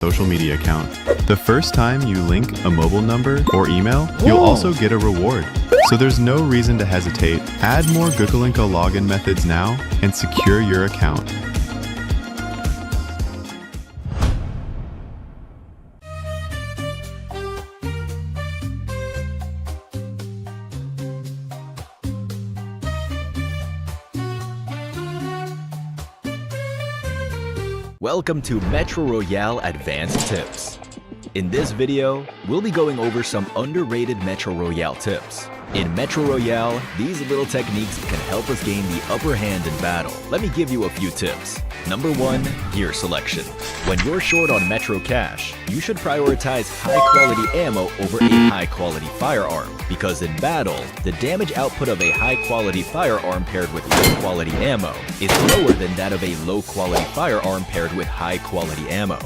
social media account. The first time you link a mobile number or email, you'll also get a reward. So there's no reason to hesitate. Add more Google-Linko login methods now and secure your account. Welcome to Metro Royale Advanced Tips. In this video, we'll be going over some underrated Metro Royale tips. In Metro Royale, these little techniques can help us gain the upper hand in battle. Let me give you a few tips. Number 1, gear selection. When you're short on Metro cash, you should prioritize high-quality ammo over a high-quality firearm, because in battle, the damage output of a high-quality firearm paired with low-quality ammo is lower than that of a low-quality firearm paired with high-quality ammo.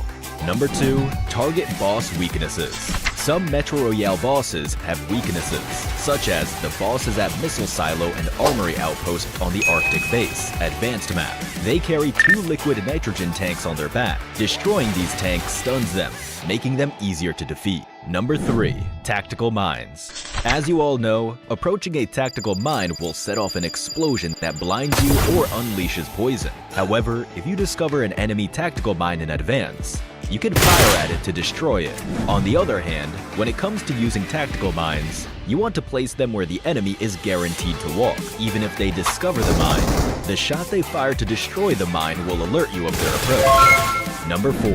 Number 2, target boss weaknesses. Some Metro Royale bosses have weaknesses, such as the bosses at Missile Silo and Armory Outpost on the Arctic Base, Advanced Map. They carry 2 liquid nitrogen tanks on their back. Destroying these tanks stuns them, making them easier to defeat. Number 3, tactical mines. As you all know, approaching a tactical mine will set off an explosion that blinds you or unleashes poison. However, if you discover an enemy tactical mine in advance, you can fire at it to destroy it. On the other hand, when it comes to using tactical mines, you want to place them where the enemy is guaranteed to walk. Even if they discover the mine, the shot they fire to destroy the mine will alert you of their approach. Number 4,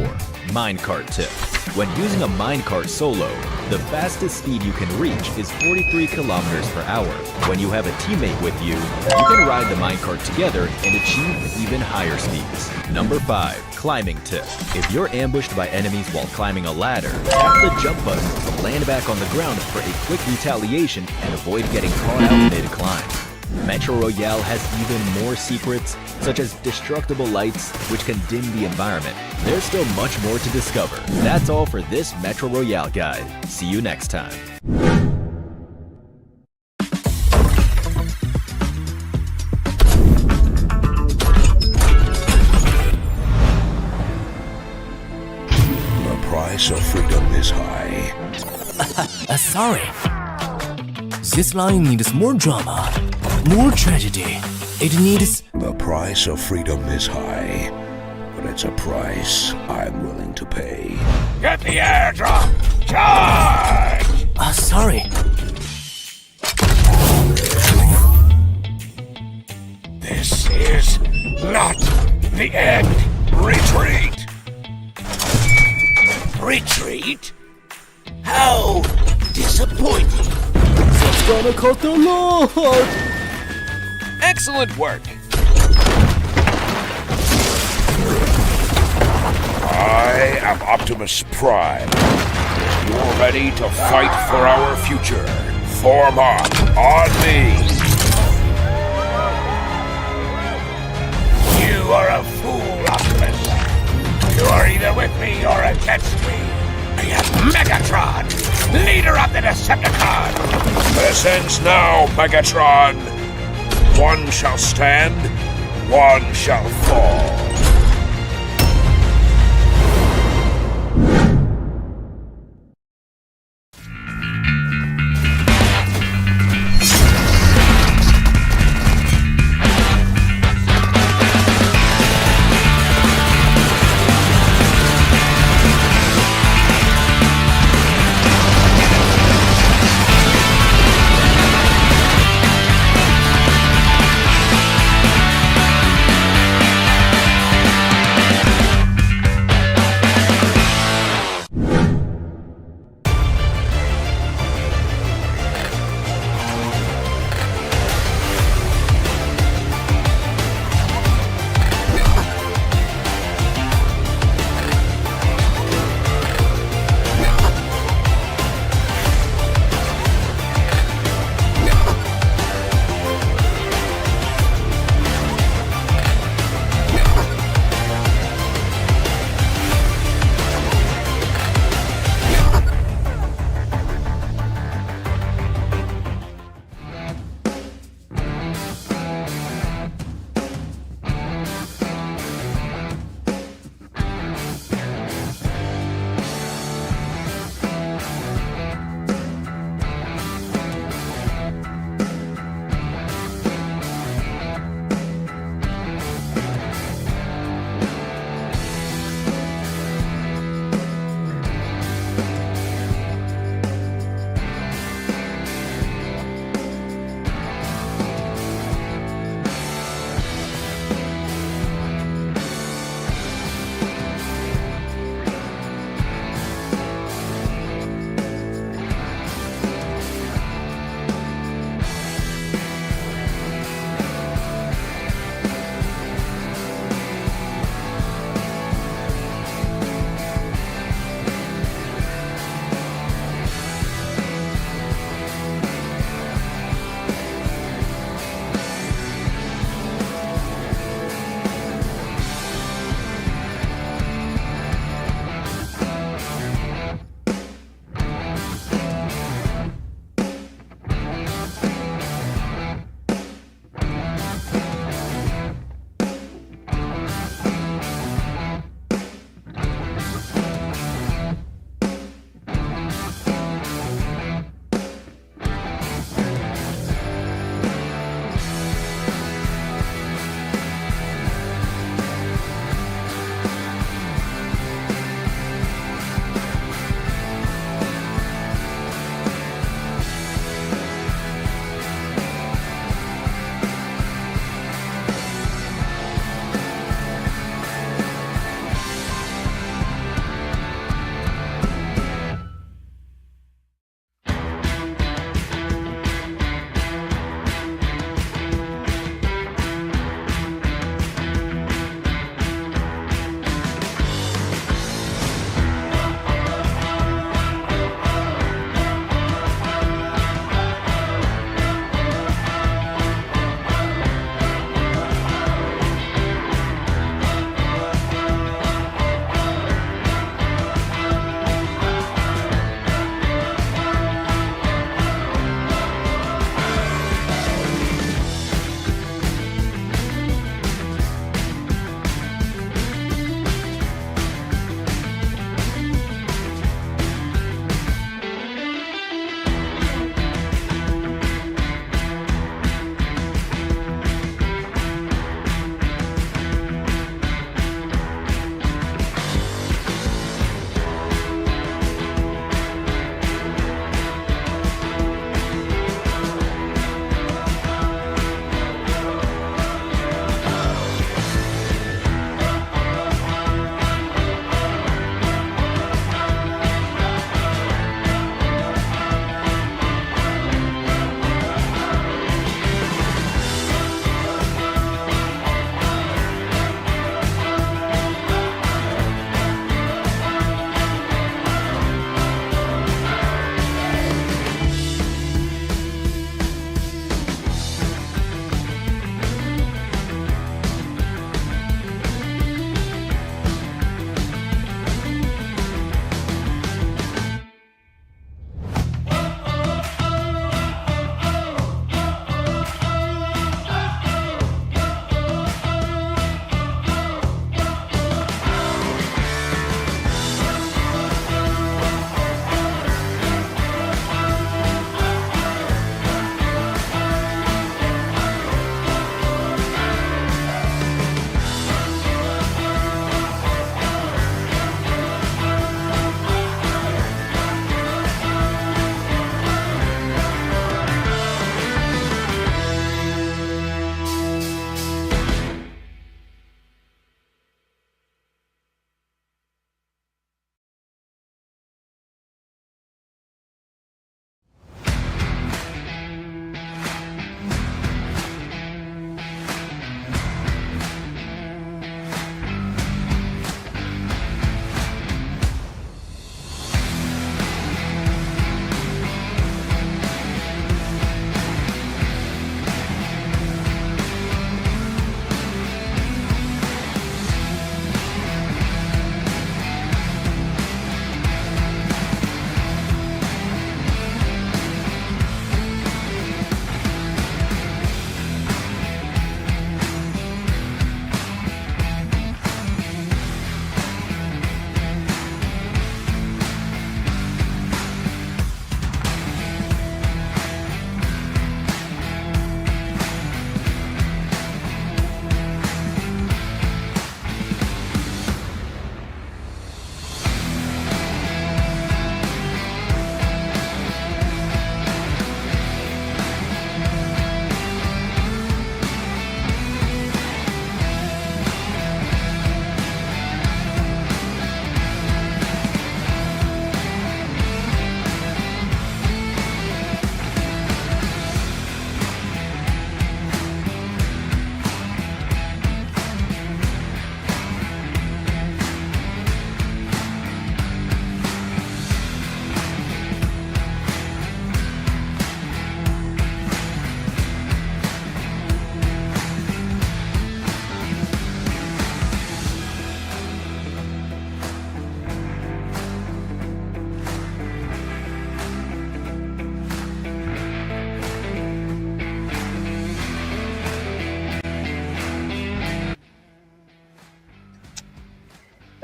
minecart tip. When using a minecart solo, the fastest speed you can reach is 43 kilometers per hour. When you have a teammate with you, you can ride the minecart together and achieve even higher speeds. Number 5, climbing tip. If you're ambushed by enemies while climbing a ladder, tap the jump button to land back on the ground for a quick retaliation and avoid getting caught out mid-climb. Metro Royale has even more secrets, such as destructible lights, which can dim the environment. There's still much more to discover. That's all for this Metro Royale guide. See you next time. The price of freedom is high. Sorry. This line needs more drama, more tragedy. It needs... The price of freedom is high, but it's a price I'm willing to pay. Get the airdrop! Charge! Sorry. This is not the end. Retreat! Retreat? How disappointing! It's gonna cut the Lord! Excellent work! I am Optimus Prime. You're ready to fight for our future. Form up on me! You are a fool, Optimus. You are either with me or against me. I am Megatron, leader of the Decepticons. This ends now, Megatron. One shall stand, one shall fall.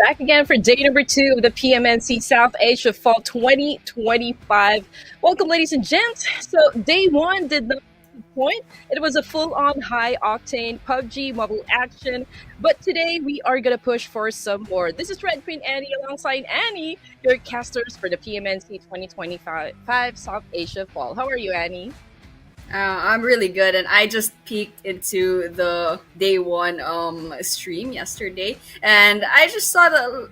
back again for day number 2 of the PMNC South Asia Fall 2025. Welcome, ladies and gents. So, day 1 did not disappoint. It was a full-on high-octane PUBG mobile action, but today we are gonna push for some more. This is Red Queen Annie alongside Annie, your casters for the PMNC 2025 South Asia Fall. How are you, Annie? I'm really good, and I just peeked into the day 1 stream yesterday, and I just saw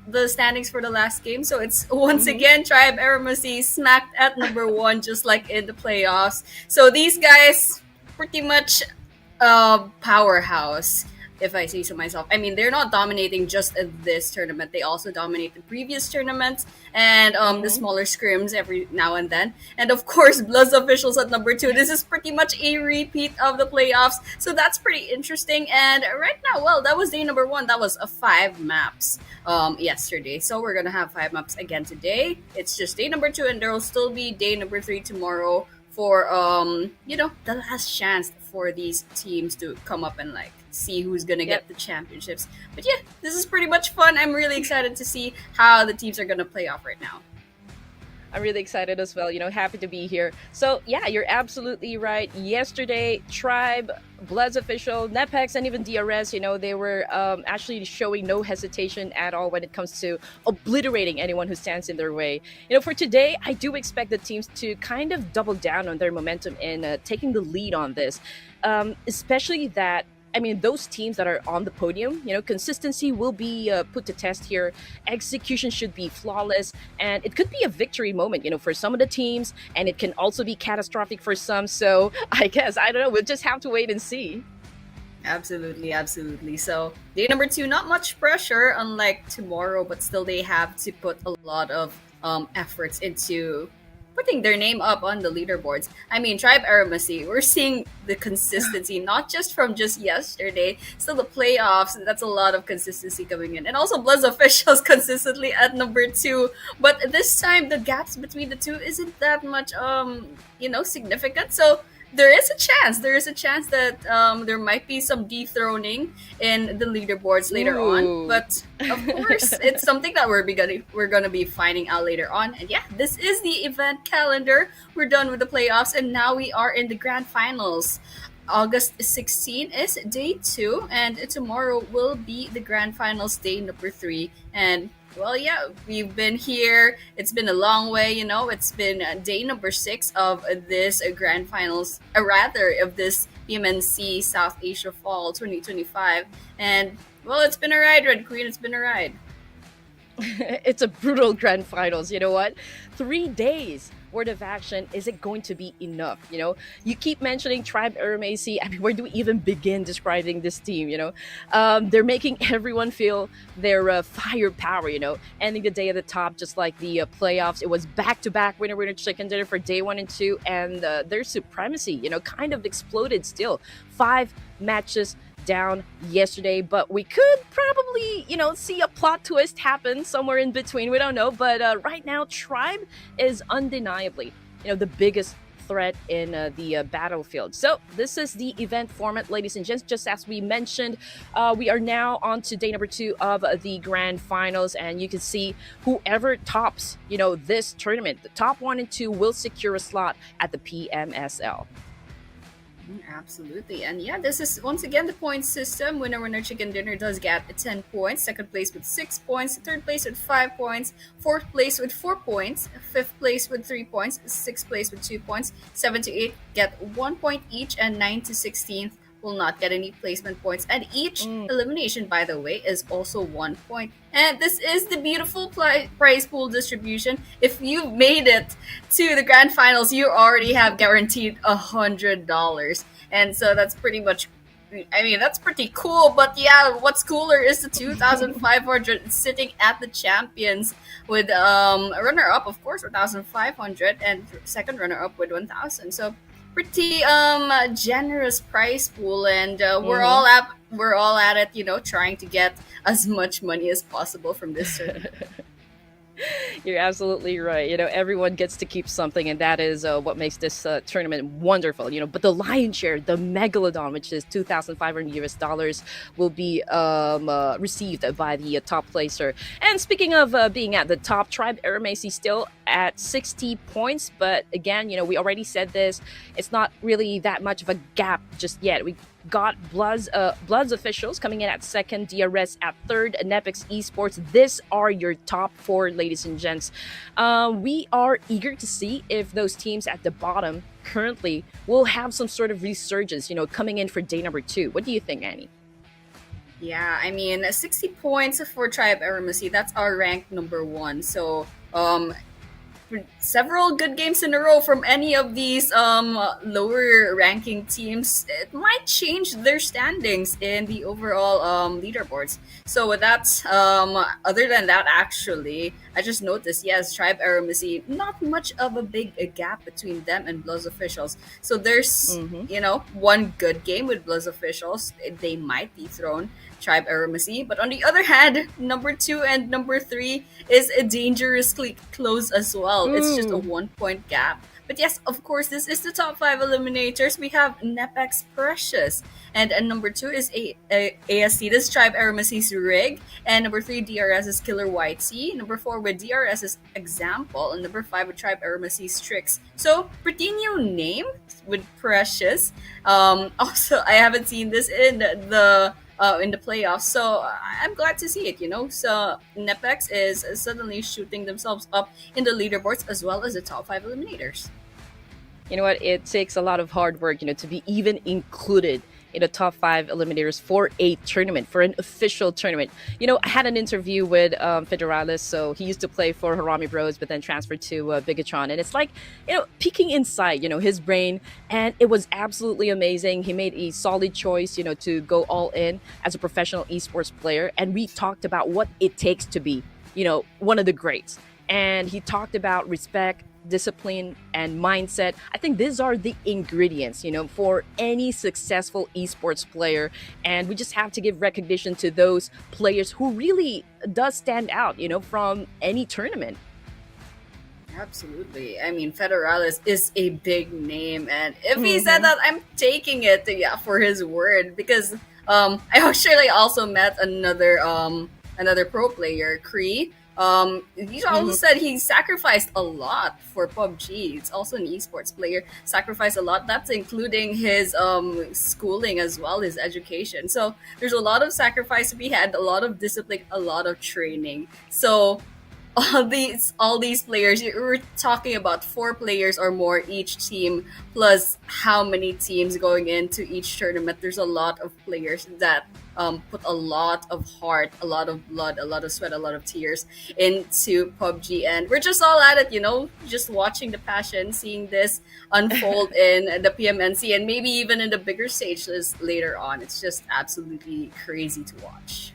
the standings for the last game. So it's once again Tribe Aramasi smacked at number 1, just like in the playoffs. So these guys pretty much powerhouse, if I say so myself. I mean, they're not dominating just this tournament. They also dominate the previous tournaments and the smaller scrims every now and then. And of course, Bloods officials at number 2. This is pretty much a repeat of the playoffs. So that's pretty interesting. And right now, well, that was day number 1. That was 5 maps yesterday. So we're going to have 5 maps again today. It's just day number 2, and there will still be day number 3 tomorrow for the last chance for these teams to come up and like see who's gonna get the championships. But yeah, this is pretty much fun. I'm really excited to see how the teams are gonna play off right now. I'm really excited as well, happy to be here. So yeah, you're absolutely right. Yesterday, Tribe, Bloods Official, Nepex, and even DRS, they were actually showing no hesitation at all when it comes to obliterating anyone who stands in their way. For today, I do expect the teams to kind of double down on their momentum in taking the lead on this, especially that those teams that are on the podium, consistency will be put to test here. Execution should be flawless, and it could be a victory moment, for some of the teams, and it can also be catastrophic for some. So I guess, I don't know, we'll just have to wait and see. Absolutely. So day number 2, not much pressure, unlike tomorrow, but still they have to put a lot of efforts into putting their name up on the leaderboards. Tribe Aramasi, we're seeing the consistency, not just from just yesterday, still the playoffs, that's a lot of consistency coming in. And also Bloods officials consistently at number 2. But this time, the gaps between the two isn't that much, significant. So there is a chance that there might be some dethroning in the leaderboards later on. But of course, it's something that we're gonna be finding out later on. And yeah, this is the event calendar. We're done with the playoffs, and now we are in the grand finals. August 16 is day 2, and tomorrow will be the grand finals, day number 3. And well, yeah, we've been here. It's been a long way, It's been day number 6 of this grand finals, of this PMNC South Asia Fall 2025. And well, it's been a ride, Red Queen. It's been a ride. It's a brutal grand finals. You know what? 3 days worth of action. Is it going to be enough? You keep mentioning Tribe RMAC. Where do we even begin describing this team? They're making everyone feel their firepower. Ending the day at the top, just like the playoffs. It was back-to-back winner chicken dinner for day 1 and 2, and their supremacy, kind of exploded. Still 5 matches down yesterday, but we could probably see a plot twist happen somewhere in between. We don't know, but right now Tribe is undeniably the biggest threat in the battlefield. So this is the event format, ladies and gents. Just as we mentioned, we are now on to day number 2 of the grand finals, and you can see whoever tops this tournament, the top 1 and 2 will secure a slot at the PMSL. Absolutely. And yeah, this is once again the point system. Winner chicken dinner does get 10 points, second place with 6 points, third place with 5 points, fourth place with 4 points, fifth place with 3 points, sixth place with 2 points, 7 to 8 get 1 point each, and 9 to 16th will not get any placement points. And each elimination, by the way, is also 1 point. And this is the beautiful prize pool distribution. If you made it to the grand finals, you already have guaranteed $100. And so that's pretty much, that's pretty cool. But yeah, what's cooler is the 2,500 sitting at the champions with a runner-up, of course, 1,500, and second runner-up with 1,000. So pretty generous prize pool, and we're all at it, trying to get as much money as possible from this tournament. You're absolutely right. Everyone gets to keep something, and that is what makes this tournament wonderful. But the lion's share, the megalodon, which is 2,500 US dollars, will be received by the top placer. And speaking of being at the top, Tribe Aramasi still at 60 points, but again, we already said this. It's not really that much of a gap just yet. We got Bloods officials coming in at second, DRS at third, Nepix Esports. These are your top four, ladies and gents. We are eager to see if those teams at the bottom currently will have some sort of resurgence, coming in for day number 2. What do you think, Annie? Yeah, I mean, 60 points for Tribe Aramasi. That's our rank number 1. So, several good games in a row from any of these lower ranking teams, it might change their standings in the overall leaderboards. So with that, other than that, actually, I just noticed, yes, Tribe Aramasi, not much of a big gap between them and Bloods officials. So there's one good game with Bloods officials, they might dethrone Tribe Aramasi. But on the other hand, number 2 and number 3 is a dangerously close as well. It's just a 1-point gap. But yes, of course, this is the top 5 eliminators. We have Nepex Precious. And number 2 is ASC. This Tribe Aramasi's Rig. And number 3, DRS is Killer YT. Number 4 with DRS is Example. And number 5 with Tribe Aramasi's Tricks. So, pretty new name with Precious. Also, I haven't seen this in the playoffs, so I'm glad to see it. So Nepex is suddenly shooting themselves up in the leaderboards as well as the top 5 eliminators. You know what? It takes a lot of hard work, to be even included in the top 5 eliminators for a tournament, for an official tournament. I had an interview with Federalis, so he used to play for Harami Bros, but then transferred to Bigatron. And it's like, peeking inside, his brain. And it was absolutely amazing. He made a solid choice, to go all in as a professional esports player. And we talked about what it takes to be, one of the greats. And he talked about respect, discipline, and mindset. I think these are the ingredients, for any successful esports player. And we just have to give recognition to those players who really does stand out, from any tournament. Absolutely. I mean, Federalis is a big name, and if he said that, I'm taking it for his word, because I actually also met another pro player, Cree. He also said he sacrificed a lot for PUBG. It's also an esports player, sacrificed a lot. That's including his schooling as well, his education. So there's a lot of sacrifice to be had, a lot of discipline, a lot of training. So all these players, we're talking about 4 players or more each team, plus how many teams going into each tournament. There's a lot of players that put a lot of heart, a lot of blood, a lot of sweat, a lot of tears into PUBG, and we're just all at it, just watching the passion, seeing this unfold in the PMNC, and maybe even in the bigger stages later on. It's just absolutely crazy to watch.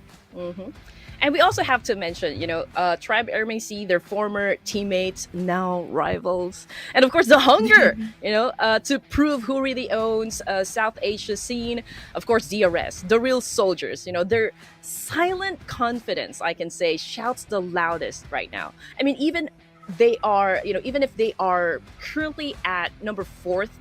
And we also have to mention, Tribe Aramasi, their former teammates, now rivals. And of course, the hunger, to prove who really owns South Asia scene. Of course, DRS, the real soldiers. Their silent confidence, I can say, shouts the loudest right now. I mean, even if they are currently at number 4th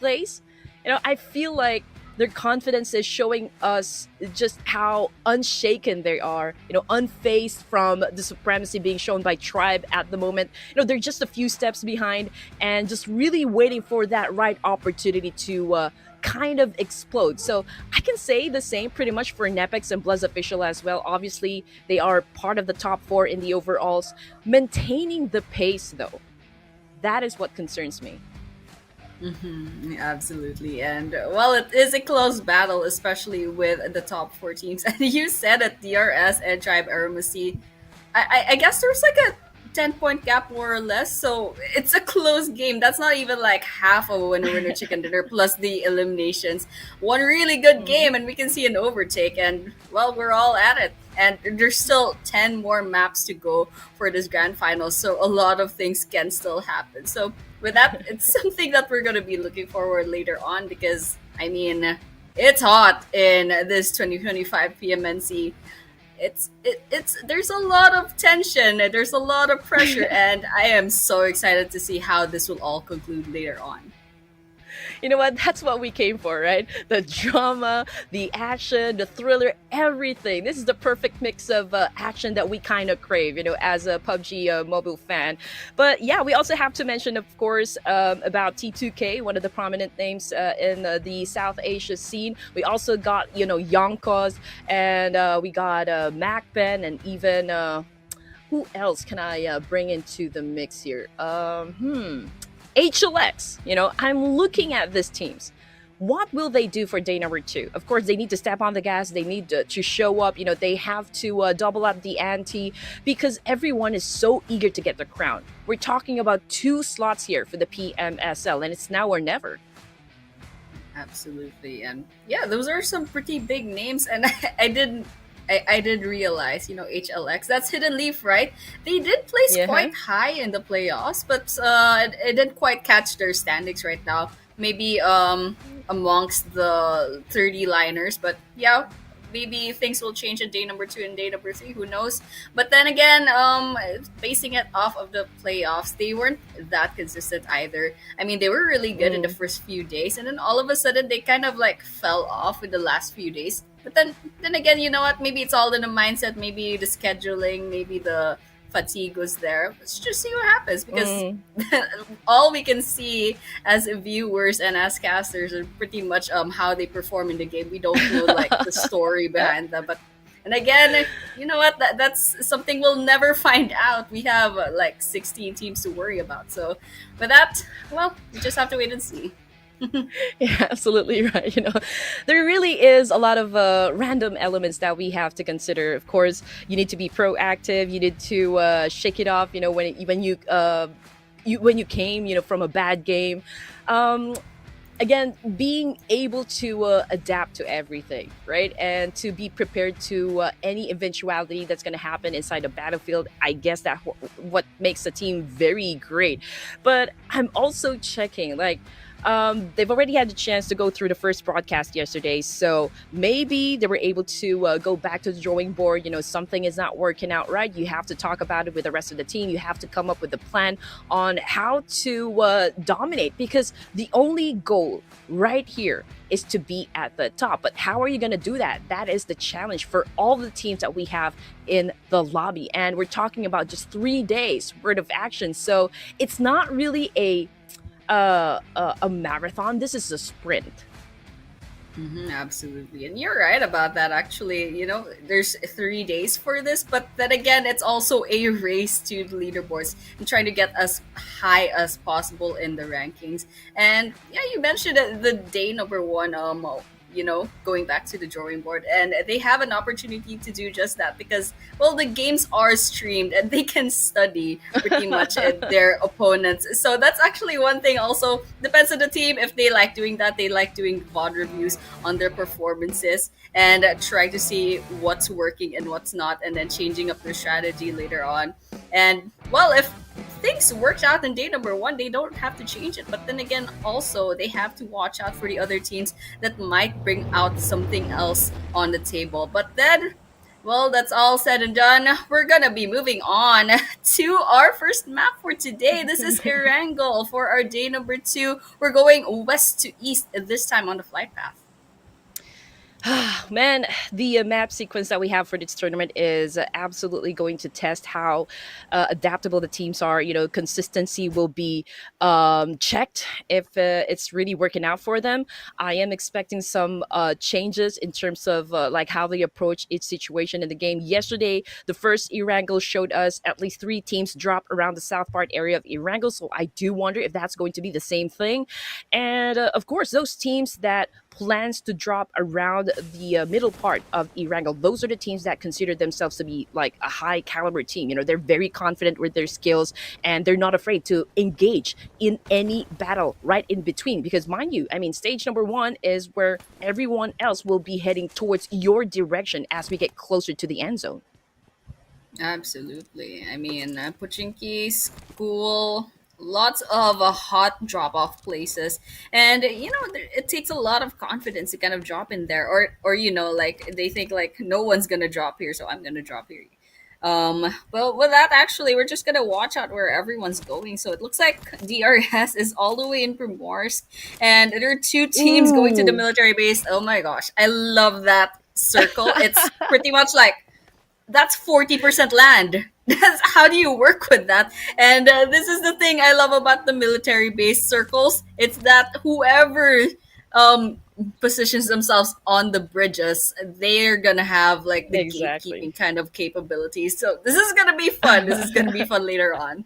place, I feel like their confidence is showing us just how unshaken they are, unfazed from the supremacy being shown by Tribe at the moment. They're just a few steps behind and just really waiting for that right opportunity to kind of explode. So I can say the same pretty much for Nepex and Bloods official as well. Obviously, they are part of the top 4 in the overalls. Maintaining the pace, though, that is what concerns me. Absolutely. And well, it is a close battle, especially with the top 4 teams. And you said that DRS and Tribe Aramasi, I guess there's like a 10-point gap more or less. So it's a close game. That's not even like half of a winner chicken dinner plus the eliminations. One really good game and we can see an overtake, and well, we're all at it. And there's still 10 more maps to go for this grand final, so a lot of things can still happen. So with that, it's something that we're going to be looking forward later on, because I mean, it's hot in this 2025 PMNC. it's there's a lot of tension, there's a lot of pressure, and I am so excited to see how this will all conclude later on. You know what? That's what we came for, right? The drama, the action, the thriller, everything. This is the perfect mix of action that we kind of crave, as a PUBG mobile fan. But yeah, we also have to mention, of course, about T2K, one of the prominent names in the South Asia scene. We also got, Yonkos, and we got MacBen, and even who else can I bring into the mix here? HLX. I'm looking at these teams. What will they do for day number 2? Of course, they need to step on the gas. They need to show up. They have to double up the ante because everyone is so eager to get the crown. We're talking about 2 slots here for the PMSL, and it's now or never. Absolutely, and yeah, those are some pretty big names, and I did realize, HLX, that's Hidden Leaf, right? They did place Yeah. quite high in the playoffs, but it didn't quite catch their standings right now. Maybe amongst the 30 liners, but yeah, maybe things will change in day number 2 and day number 3. Who knows? But then again, basing it off of the playoffs, they weren't that consistent either. I mean, they were really good in the first few days, and then all of a sudden they kind of like fell off in the last few days. But then again, you know what? Maybe it's all in the mindset. Maybe the scheduling. Maybe the fatigue was there. Let's just see what happens, because all we can see as viewers and as casters are pretty much how they perform in the game. We don't know like the story behind them. But and again, you know what? That's something we'll never find out. We have like 16 teams to worry about. So with that, well, we just have to wait and see. Yeah, absolutely right. There really is a lot of random elements that we have to consider. Of course, you need to be proactive. You need to shake it off. When you came, from a bad game. Again, being able to adapt to everything, right? And to be prepared to any eventuality that's going to happen inside the battlefield. I guess that what makes a team very great. But I'm also checking, like, they've already had the chance to go through the first broadcast yesterday, so maybe they were able to go back to the drawing board. Something is not working out right. You have to talk about it with the rest of the team. You have to come up with a plan on how to dominate, because the only goal right here is to be at the top. But how are you going to do that? That is the challenge for all the teams that we have in the lobby, and we're talking about just 3 days worth of action. So it's not really a marathon. This is a sprint. Absolutely. And you're right about that, actually. There's 3 days for this, but then again, it's also a race to the leaderboards and trying to get as high as possible in the rankings. And yeah, you mentioned that the day number 1, going back to the drawing board, and they have an opportunity to do just that because, well, the games are streamed and they can study pretty much their opponents. So that's actually one thing. Also depends on the team. If they like doing that, they like doing VOD reviews on their performances and try to see what's working and what's not, and then changing up their strategy later on. And well, if things worked out in day number 1, they don't have to change it. But then again, also they have to watch out for the other teams that might bring out something else on the table. But then, well, that's all said and done. We're gonna be moving on to our first map for today. This is Erangel for our day number 2. We're going west to east this time on the flight path. Man, the map sequence that we have for this tournament is absolutely going to test how adaptable the teams are. Consistency will be checked if it's really working out for them. I am expecting some changes in terms of like how they approach each situation in the game. Yesterday, the first Erangel showed us at least 3 teams drop around the south part area of Erangel, so I do wonder if that's going to be the same thing. And of course, those teams that plans to drop around the middle part of Erangel, those are the teams that consider themselves to be like a high caliber team. They're very confident with their skills and they're not afraid to engage in any battle right in between, because mind you, stage number 1 is where everyone else will be heading towards your direction as we get closer to the end zone. Absolutely. Pochinki, school, Lots of hot drop off places, and it takes a lot of confidence to kind of drop in there, or like they think like no one's gonna drop here, so I'm gonna drop here. But with that, actually, we're just gonna watch out where everyone's going. So it looks like DRS is all the way in Primorsk, and there are two teams going to the Ooh. military base. Oh my gosh, I love that circle. It's pretty much like that's 40% land. That's how do you work with that? And this is the thing I love about the military base circles. It's that whoever um positions themselves on the bridges, they're gonna have like the Exactly. gatekeeping kind of capabilities. So this is gonna be fun. This is gonna be fun later on.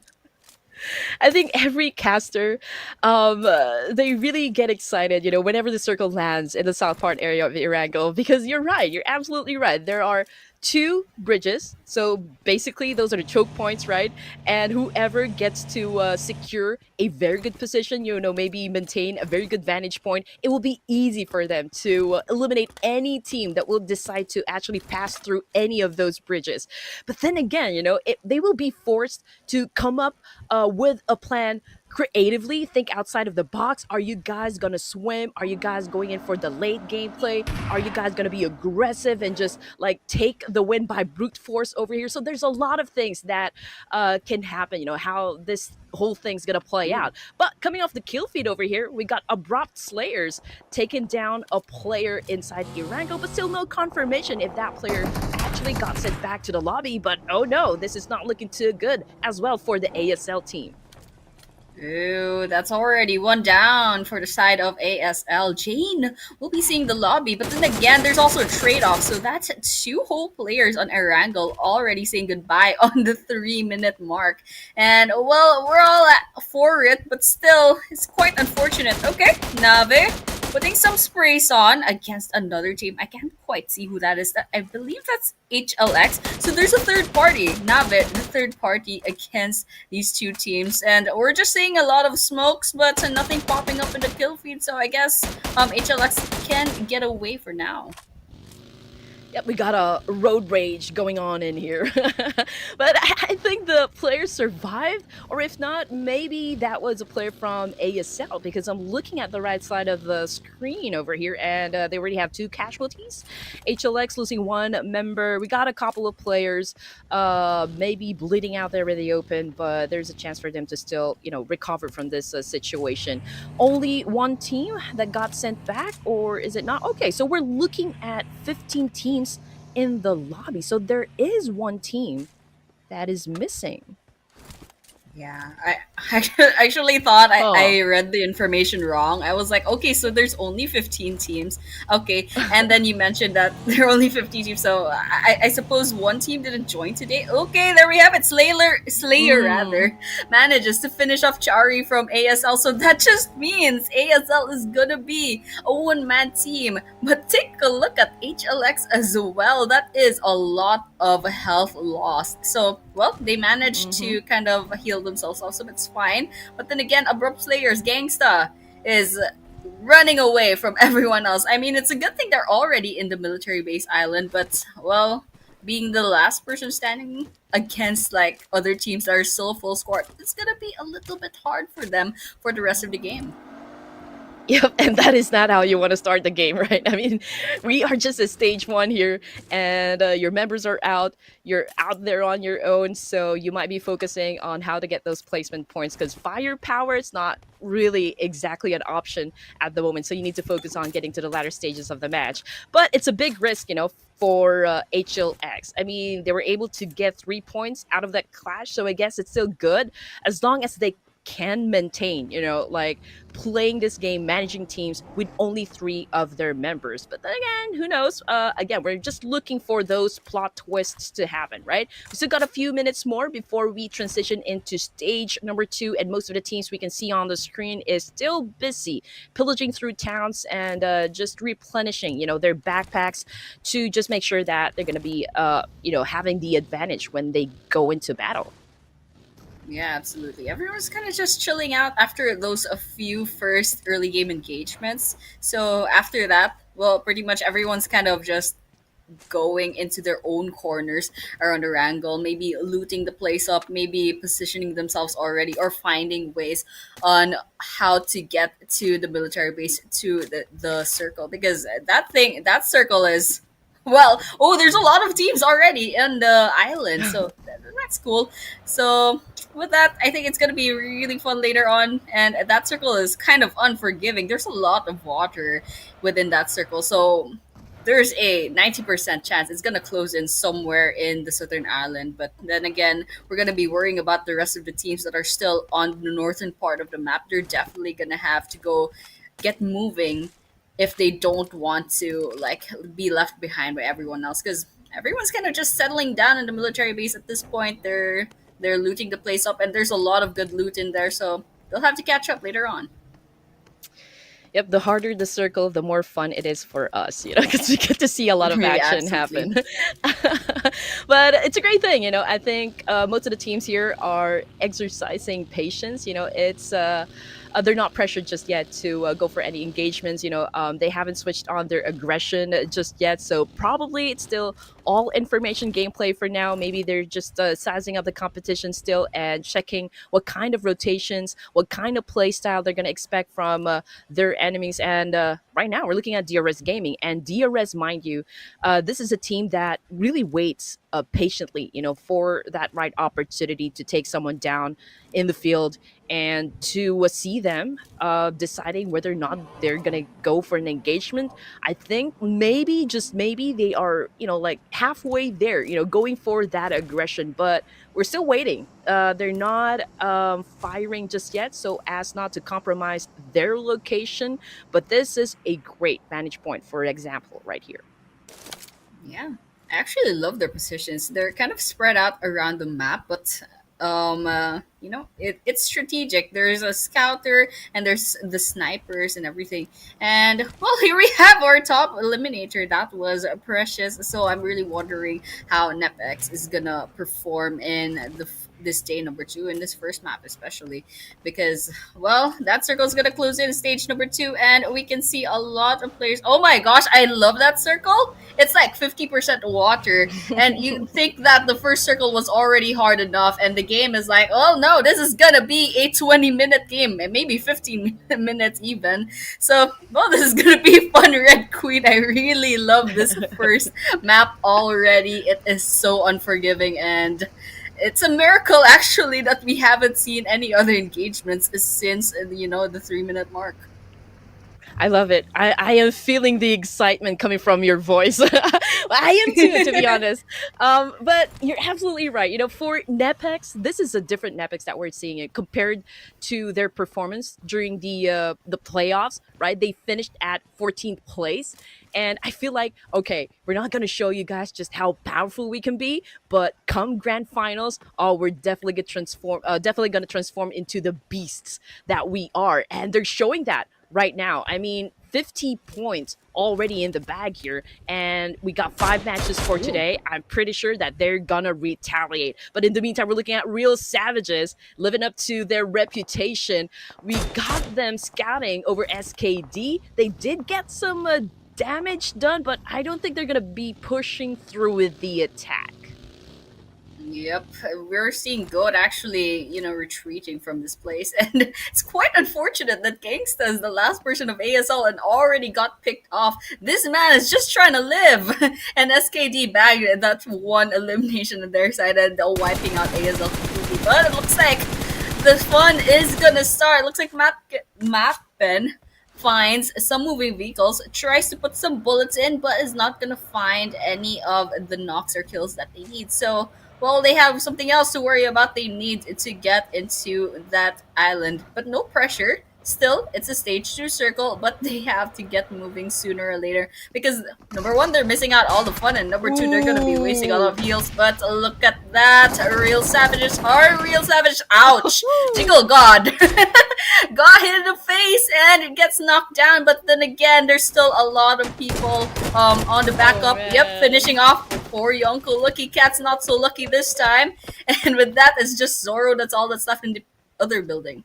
I think every caster, they really get excited, whenever the circle lands in the south part area of Erangel, because you're right, you're absolutely right. There are two bridges, so basically those are the choke points, right? And whoever gets to secure a very good position, maybe maintain a very good vantage point, it will be easy for them to eliminate any team that will decide to actually pass through any of those bridges. But then again, they will be forced to come up with a plan creatively, think outside of the box. Are you guys gonna swim? Are you guys going in for the late gameplay? Are you guys gonna be aggressive and just like take the win by brute force over here? So there's a lot of things that can happen, how this whole thing's gonna play out. But coming off the kill feed over here, we got abrupt slayers taking down a player inside Irango, but still no confirmation if that player actually got sent back to the lobby. But oh no, this is not looking too good as well for the ASL team. Ooh, that's already one down for the side of ASL. Jane will be seeing the lobby, but then again, there's also a trade-off. So that's two whole players on Erangel already saying goodbye on the 3-minute mark. And well, we're all for it, but still, it's quite unfortunate. Okay, Nave putting some sprays on against another team. I can't quite see who that is. I believe that's HLX. So there's a third party, Nave, the third party against these two teams, and we're just seeing a lot of smokes, but nothing popping up in the kill feed. So I guess HLX can get away for now. Yep, we got a road rage going on in here. But I think the player survived, or if not, maybe that was a player from ASL, because I'm looking at the right side of the screen over here, and they already have two casualties. HLX losing one member. We got a couple of players maybe bleeding out there in the open, but there's a chance for them to still, recover from this situation. Only one team that got sent back, or is it not? Okay, so we're looking at 15 teams in the lobby. So there is one team that is missing. Yeah, I actually thought Huh. I read the information wrong. I was like, okay, so there's only 15 teams. Okay, and then you mentioned that there are only 15 teams, so I suppose one team didn't join today. Okay, there we have it. Slayer Mm. rather, manages to finish off Chari from ASL, so that just means ASL is gonna be a one-man team. But take a look at HLX as well. That is a lot of health lost. So, well, they managed Hmm. to kind of heal themselves off, so it's fine. But then again, Abrupt Slayers, Gangsta, is running away from everyone else. I mean, it's a good thing they're already in the military base island, but, well, being the last person standing against like other teams that are still full score, it's gonna be a little bit hard for them for the rest of the game. Yep, and that is not how you want to start the game, right? I mean, we are just at stage one here, and your members are out. You're out there on your own, so you might be focusing on how to get those placement points, because firepower is not really exactly an option at the moment. So you need to focus on getting to the latter stages of the match. But it's a big risk, for HLX. I mean, they were able to get 3 points out of that clash, so I guess it's still good as long as they can maintain, like playing this game, managing teams with only three of their members. But then again, who knows? Again, we're just looking for those plot twists to happen, right? We still got a few minutes more before we transition into stage number two, and most of the teams we can see on the screen is still busy pillaging through towns and just replenishing, their backpacks to just make sure that they're going to be, having the advantage when they go into battle. Yeah, absolutely. Everyone's kind of just chilling out after those a few first early game engagements. So after that, well, pretty much everyone's kind of just going into their own corners around the wrangle, maybe looting the place up, maybe positioning themselves already, or finding ways on how to get to the military base, to the circle, because that circle is, well, oh, there's a lot of teams already in the island, so that's cool. So with that, I think it's gonna be really fun later on. And that circle is kind of unforgiving. There's a lot of water within that circle, so there's a 90% chance it's gonna close in somewhere in the southern island. But then again, we're gonna be worrying about the rest of the teams that are still on the northern part of the map. They're definitely gonna have to go get moving if they don't want to like be left behind by everyone else, because everyone's kind of just settling down in the military base at this point. They're looting the place up, and there's a lot of good loot in there, so they'll have to catch up later on. Yep, the harder the circle, the more fun it is for us, because we get to see a lot of Yeah, action absolutely. happen. But it's a great thing. I think most of the teams here are exercising patience. They're not pressured just yet to go for any engagements. They haven't switched on their aggression just yet, so probably it's still all information gameplay for now. Maybe they're just sizing up the competition still and checking what kind of rotations, what kind of play style they're going to expect from their enemies. And right now, we're looking at DRS Gaming, and DRS, mind you, this is a team that really waits patiently, for that right opportunity to take someone down in the field, and to see them deciding whether or not they're gonna go for an engagement. I think maybe, just maybe, they are, like halfway there, going for that aggression, but we're still waiting. They're not firing just yet, so as not to compromise their location. But this is a great vantage point, for example, right here. Yeah, I actually love their positions. They're kind of spread out around the map, but it's strategic. There's a scouter and there's the snipers and everything. And well, here we have our top eliminator. That was Precious. So I'm really wondering how NepX is gonna perform in this day number two, in this first map especially, because well, that circle is gonna close in stage number two, and we can see a lot of players. Oh my gosh, I love that circle. It's like 50% water, and you think that the first circle was already hard enough, and the game is like, oh no, this is gonna be a 20-minute game, and maybe 15 minutes even. So well, this is gonna be fun. Red Queen, I really love this first map already. It is so unforgiving, and it's a miracle actually that we haven't seen any other engagements since the 3-minute mark. I love it. I am feeling the excitement coming from your voice. I am too, to be honest. But you're absolutely right. For Nepex, this is a different Nepex that we're seeing it compared to their performance during the playoffs. Right, they finished at 14th place, and I feel like, okay, we're not gonna show you guys just how powerful we can be, but come grand finals, oh, we're definitely gonna transform into the beasts that we are, and they're showing that right now. I mean, 50 points already in the bag here, and we got 5 matches for today. I'm pretty sure that they're gonna retaliate. But in the meantime, we're looking at real savages living up to their reputation. We got them scouting over SKD. They did get some damage done, but I don't think they're gonna be pushing through with the attack. Yep, we're seeing God actually, retreating from this place, and it's quite unfortunate that Gangsta is the last person of ASL and already got picked off. This man is just trying to live, and SKD bagged that one elimination on their side, and they're wiping out ASL completely. But it looks like the fun is gonna start. Looks like Mappen finds some moving vehicles, tries to put some bullets in, but is not gonna find any of the knocks or kills that they need. So well, they have something else to worry about. They need to get into that island, but no pressure. Still, it's a stage 2 circle, but they have to get moving sooner or later, because number one, they're missing out all the fun, and number two, they're gonna be wasting a lot of heals. But look at that, real savages are real savage. Ouch! Jingle God got hit in the face, and it gets knocked down. But then again, there's still a lot of people on the backup. Yep, finishing off. Poor your Uncle Lucky Cat's not so lucky this time. And with that, it's just Zoro. That's all that's left in the other building.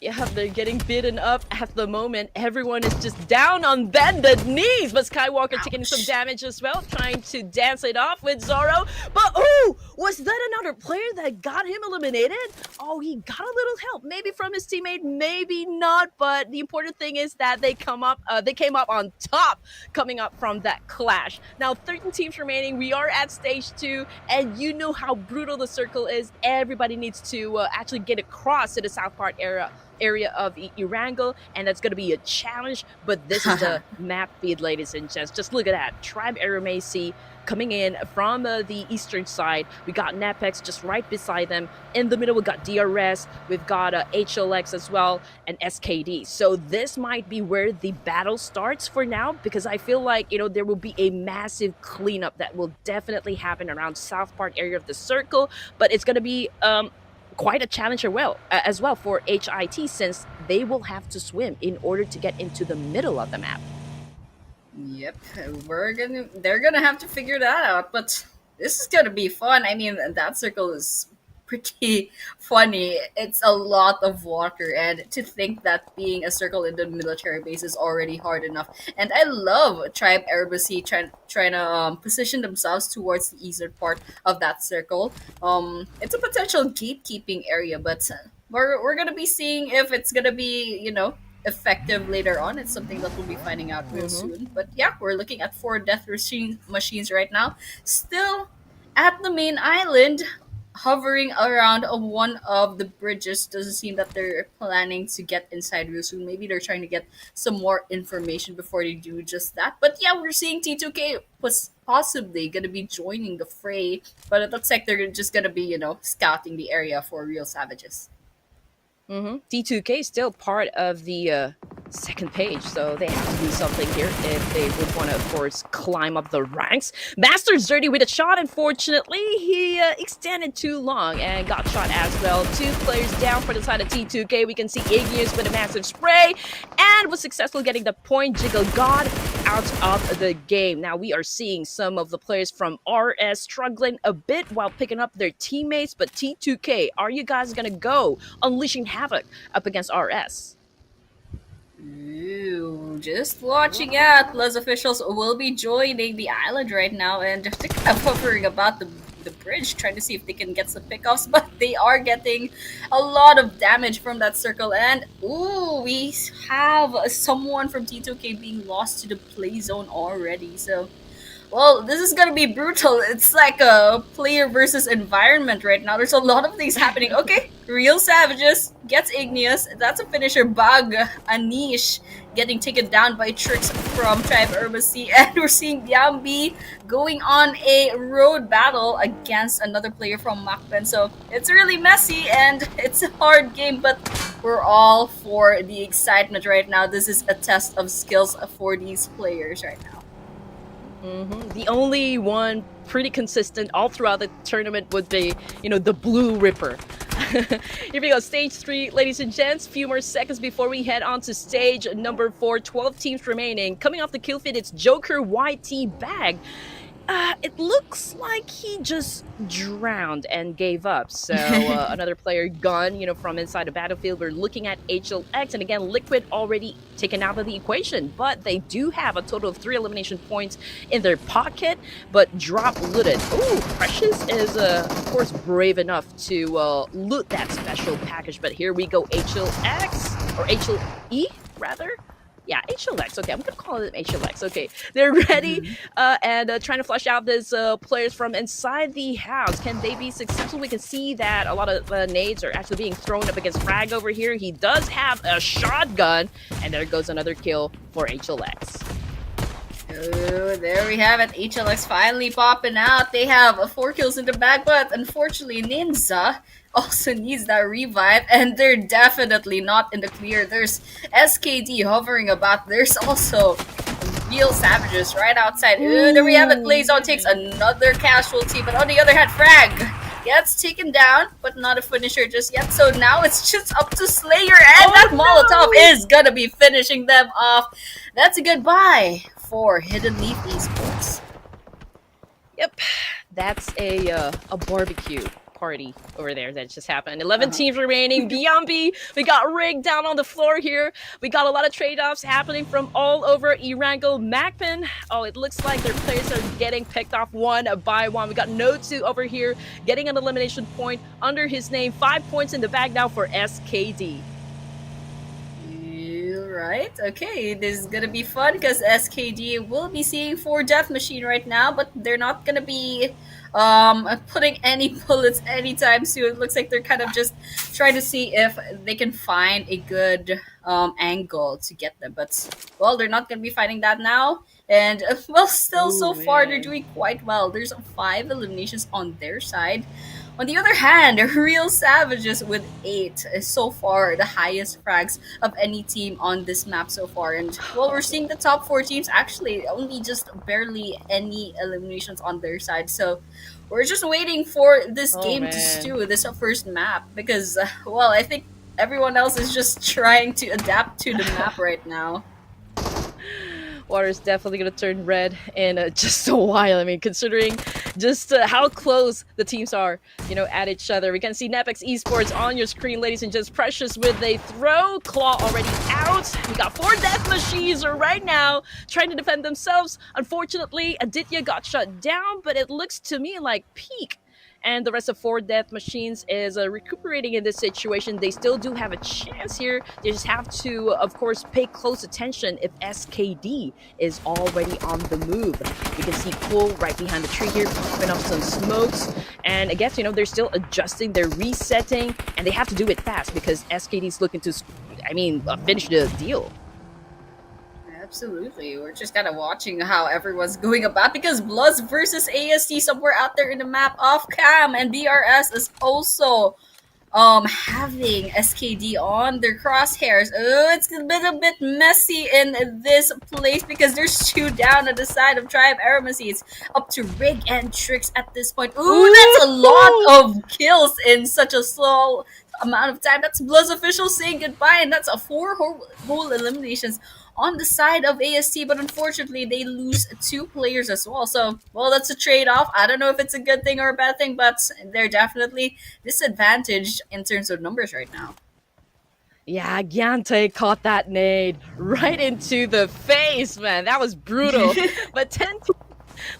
Yeah, they're getting beaten up at the moment. Everyone is just down on bended knees. But Skywalker taking some damage as well, trying to dance it off with Zoro. But oh, was that another player that got him eliminated? Oh, he got a little help, maybe from his teammate, maybe not. But the important thing is that they came up on top, coming up from that clash. Now, 13 teams remaining. We are at stage 2, and you know how brutal the circle is. Everybody needs to actually get across to the south part area of Erangel, and that's going to be a challenge. But this is the map feed, ladies and gents. Just look at that. Tribe Aramasi coming in from the eastern side. We got Napex just right beside them. In the middle, we got DRS. We've got HLX as well, and SKD. So this might be where the battle starts for now, because I feel like, you know, there will be a massive cleanup that will definitely happen around south part area of the circle. But it's going to be quite a challenge as well for HIT, since they will have to swim in order to get into the middle of the map. Yep, they're gonna have to figure that out, but this is gonna be fun. I mean, that circle is pretty funny. It's a lot of water, and to think that being a circle in the military base is already hard enough. And I love Tribe Embassy trying to position themselves towards the eastern part of that circle. It's a potential gatekeeping area, but we're gonna be seeing if it's gonna be, you know, effective later on. It's something that we'll be finding out real soon. But yeah, we're looking at 4 death machines right now, still at the main island, hovering around one of the bridges. Doesn't seem that they're planning to get inside real soon. Maybe they're trying to get some more information before they do just that. But yeah, we're seeing T2K was possibly gonna be joining the fray, but it looks like they're just gonna be, you know, scouting the area for real savages. T2K is still part of the second page, so they have to do something here if they would want to, of course, climb up the ranks. Master's dirty with a shot. Unfortunately, he extended too long and got shot as well. 2 players down for the side of T2K. We can see Igneous with a massive spray and was successful getting the point. Jiggle God out of the game. Now we are seeing some of the players from RS struggling a bit while picking up their teammates, but T2K, are you guys gonna go unleashing havoc up against RS? Ooh, just watching out. Plus officials will be joining the island right now, and they're kind of hovering about the bridge, trying to see if they can get some pickoffs, but they are getting a lot of damage from that circle. And ooh, we have someone from T2K being lost to the play zone already. So, well, this is gonna be brutal. It's like a player versus environment right now. There's a lot of things happening. Okay, Real Savages gets Igneous. That's a finisher. Bug, Anish getting taken down by Tricks from Tribe Urbacy. And we're seeing Yambi going on a road battle against another player from Macben. So it's really messy and it's a hard game, but we're all for the excitement right now. This is a test of skills for these players right now. The only one pretty consistent all throughout the tournament would be, you know, the Blue Ripper. Here we go, stage 3, ladies and gents. Few more seconds before we head on to stage number 4. 12 teams remaining. Coming off the kill feed, it's Joker YT Bag. It looks like he just drowned and gave up. So another player gone, you know, from inside the battlefield. We're looking at HLX, and again, Liquid already taken out of the equation, but they do have a total of 3 elimination points in their pocket, but drop looted. Ooh, Precious is, of course, brave enough to loot that special package, but here we go, HLX, or HLE, rather. Yeah, HLX. Okay, I'm gonna call it HLX. Okay, they're ready and trying to flush out these players from inside the house. Can they be successful? We can see that a lot of nades are actually being thrown up against Frag over here. He does have a shotgun, and there goes another kill for HLX. Oh, there we have it. HLX finally popping out. They have 4 kills in the bag, but unfortunately, Ninja also needs that revive, and they're definitely not in the clear. There's SKD hovering about. There's also Real Savages right outside. Ooh, there we have it. Playzone takes another casualty, but on the other hand, Frag gets taken down, but not a finisher just yet. So now it's just up to Slayer, and that Molotov is gonna be finishing them off. That's a goodbye for Hidden Leaf Esports. Yep, that's a barbecue party over there that just happened. 11 teams remaining. Biambi, we got Rig down on the floor here. We got a lot of trade-offs happening from all over Irango. Macpin, oh, it looks like their players are getting picked off one by one. We got Notu over here getting an elimination point under his name. 5 points in the bag now for SKD. Right, okay, this is gonna be fun because SKD will be seeing 4 Death Machine right now, but they're not gonna be putting any bullets anytime soon. It looks like they're kind of just trying to see if they can find a good angle to get them, but well, they're not gonna be finding that now. And well, still, so far they're doing quite well. There's 5 eliminations on their side. On the other hand, Real Savages with 8 is so far the highest frags of any team on this map so far. And well, we're seeing the top 4 teams actually only just barely any eliminations on their side. So we're just waiting for this game to stew, this first map, because well, I think everyone else is just trying to adapt to the map right now. Water is definitely going to turn red in just a while. I mean, considering just how close the teams are, at each other. We can see Nepex Esports on your screen, ladies and gents. Precious with a throw. Claw already out. We got 4 death machines right now trying to defend themselves. Unfortunately, Aditya got shut down, but it looks to me like Peak and the rest of 4 death machines is recuperating in this situation. They still do have a chance here. They just have to, of course, pay close attention if SKD is already on the move. You can see Cool right behind the tree here, popping up some smokes. And I guess, they're still adjusting, they're resetting, and they have to do it fast because SKD is looking to, finish the deal. Absolutely. We're just kind of watching how everyone's going about because Bloods versus AST somewhere out there in the map off cam, and BRS is also having SKD on their crosshairs. Oh, it's a bit messy in this place because there's 2 down at the side of Tribe Aramasi. It's up to Rig and Tricks at this point. Ooh, that's a lot of kills in such a slow amount of time. That's Bloods official saying goodbye, and that's a 4 whole eliminations on the side of AST, but unfortunately they lose 2 players as well. So, well, that's a trade-off. I don't know if it's a good thing or a bad thing, but they're definitely disadvantaged in terms of numbers right now. Yeah, Gyante caught that nade right into the face, man. That was brutal. But 10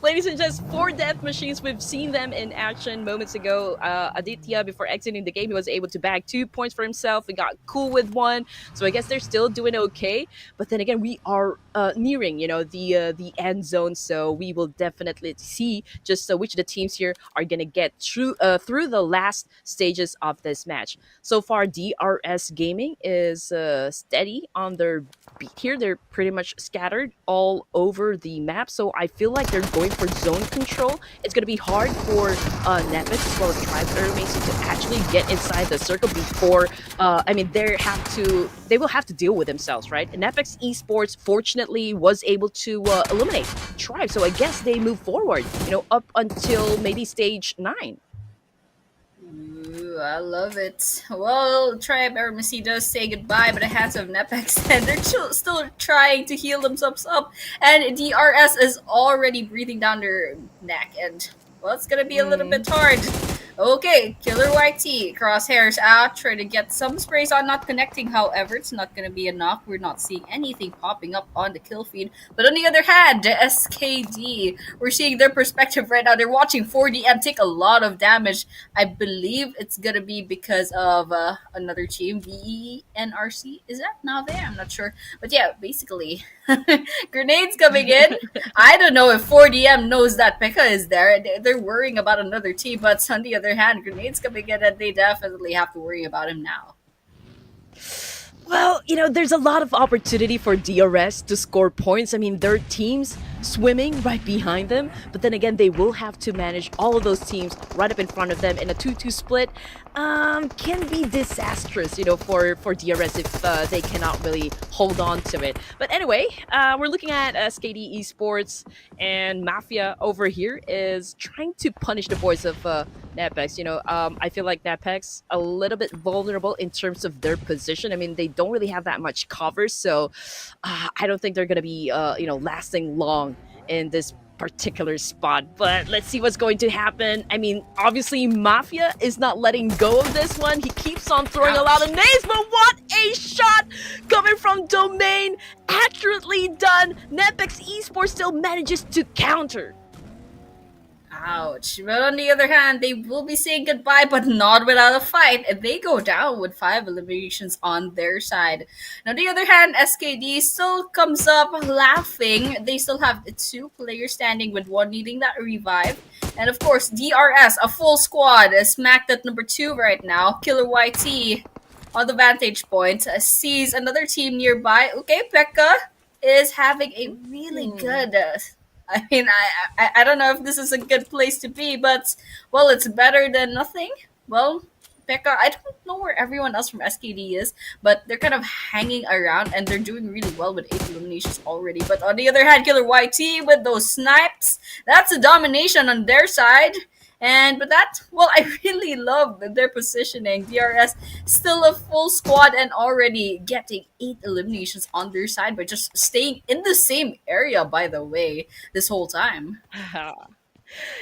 ladies and gents, 4 death machines. We've seen them in action moments ago. Aditya, before exiting the game, he was able to bag 2 points for himself. We got Cool with 1, so I guess they're still doing okay. But then again, we are nearing, the end zone, so we will definitely see just which of the teams here are gonna get through the last stages of this match. So far, DRS Gaming is steady on their beat here. They're pretty much scattered all over the map, so I feel like they're going for zone control. It's going to be hard for Nepex as well as Tribe Aramasi to actually get inside the circle before they will have to deal with themselves, right? Nepex Esports fortunately was able to eliminate Tribe, so I guess they move forward, up until maybe stage 9. Ooh, I love it. Well, Tribe Aramasi does say goodbye by the hands of Nepex, and they're still trying to heal themselves up, and DRS is already breathing down their neck, and well, it's gonna be a little bit hard. Okay, Killer YT, crosshairs out, trying to get some sprays on, not connecting. However, it's not going to be enough. We're not seeing anything popping up on the kill feed. But on the other hand, the SKD, we're seeing their perspective right now. They're watching 4DM take a lot of damage. I believe it's going to be because of another team, PMNC. Is that now there? I'm not sure. But yeah, basically, grenades coming in. I don't know if 4DM knows that Pekka is there. They're worrying about another team, but on the other hand, grenades coming in, and they definitely have to worry about him now. Well, there's a lot of opportunity for DRS to score points. I mean, there are teams swimming right behind them, but then again, they will have to manage all of those teams right up in front of them in a 2-2 split. Can be disastrous, for DRS if they cannot really hold on to it. But anyway, we're looking at SKD Esports, and Mafia over here is trying to punish the boys of Nepex. I feel like Nepex a little bit vulnerable in terms of their position. I mean, they don't really have that much cover, so I don't think they're going to be, lasting long in this particular spot. But let's see what's going to happen. I mean, obviously, Mafia is not letting go of this one. He keeps on throwing a lot of nades, but what a shot coming from Domain. Accurately done. Nepex Esports still manages to counter. Ouch. But on the other hand, they will be saying goodbye, but not without a fight. They go down with 5 eliminations on their side. And on the other hand, SKD still comes up laughing. They still have 2 players standing with 1 needing that revive. And of course, DRS, a full squad, is smacked at number 2 right now. Killer YT on the vantage point sees another team nearby. Okay, Pekka is having a really good I mean, I don't know if this is a good place to be, but well, it's better than nothing. Well, Pekka, I don't know where everyone else from SKD is, but they're kind of hanging around and they're doing really well with 8 eliminations already. But on the other hand, Killer YT with those snipes, that's a domination on their side. And with that, well, I really love their positioning. DRS still a full squad and already getting 8 eliminations on their side by just staying in the same area, by the way, this whole time.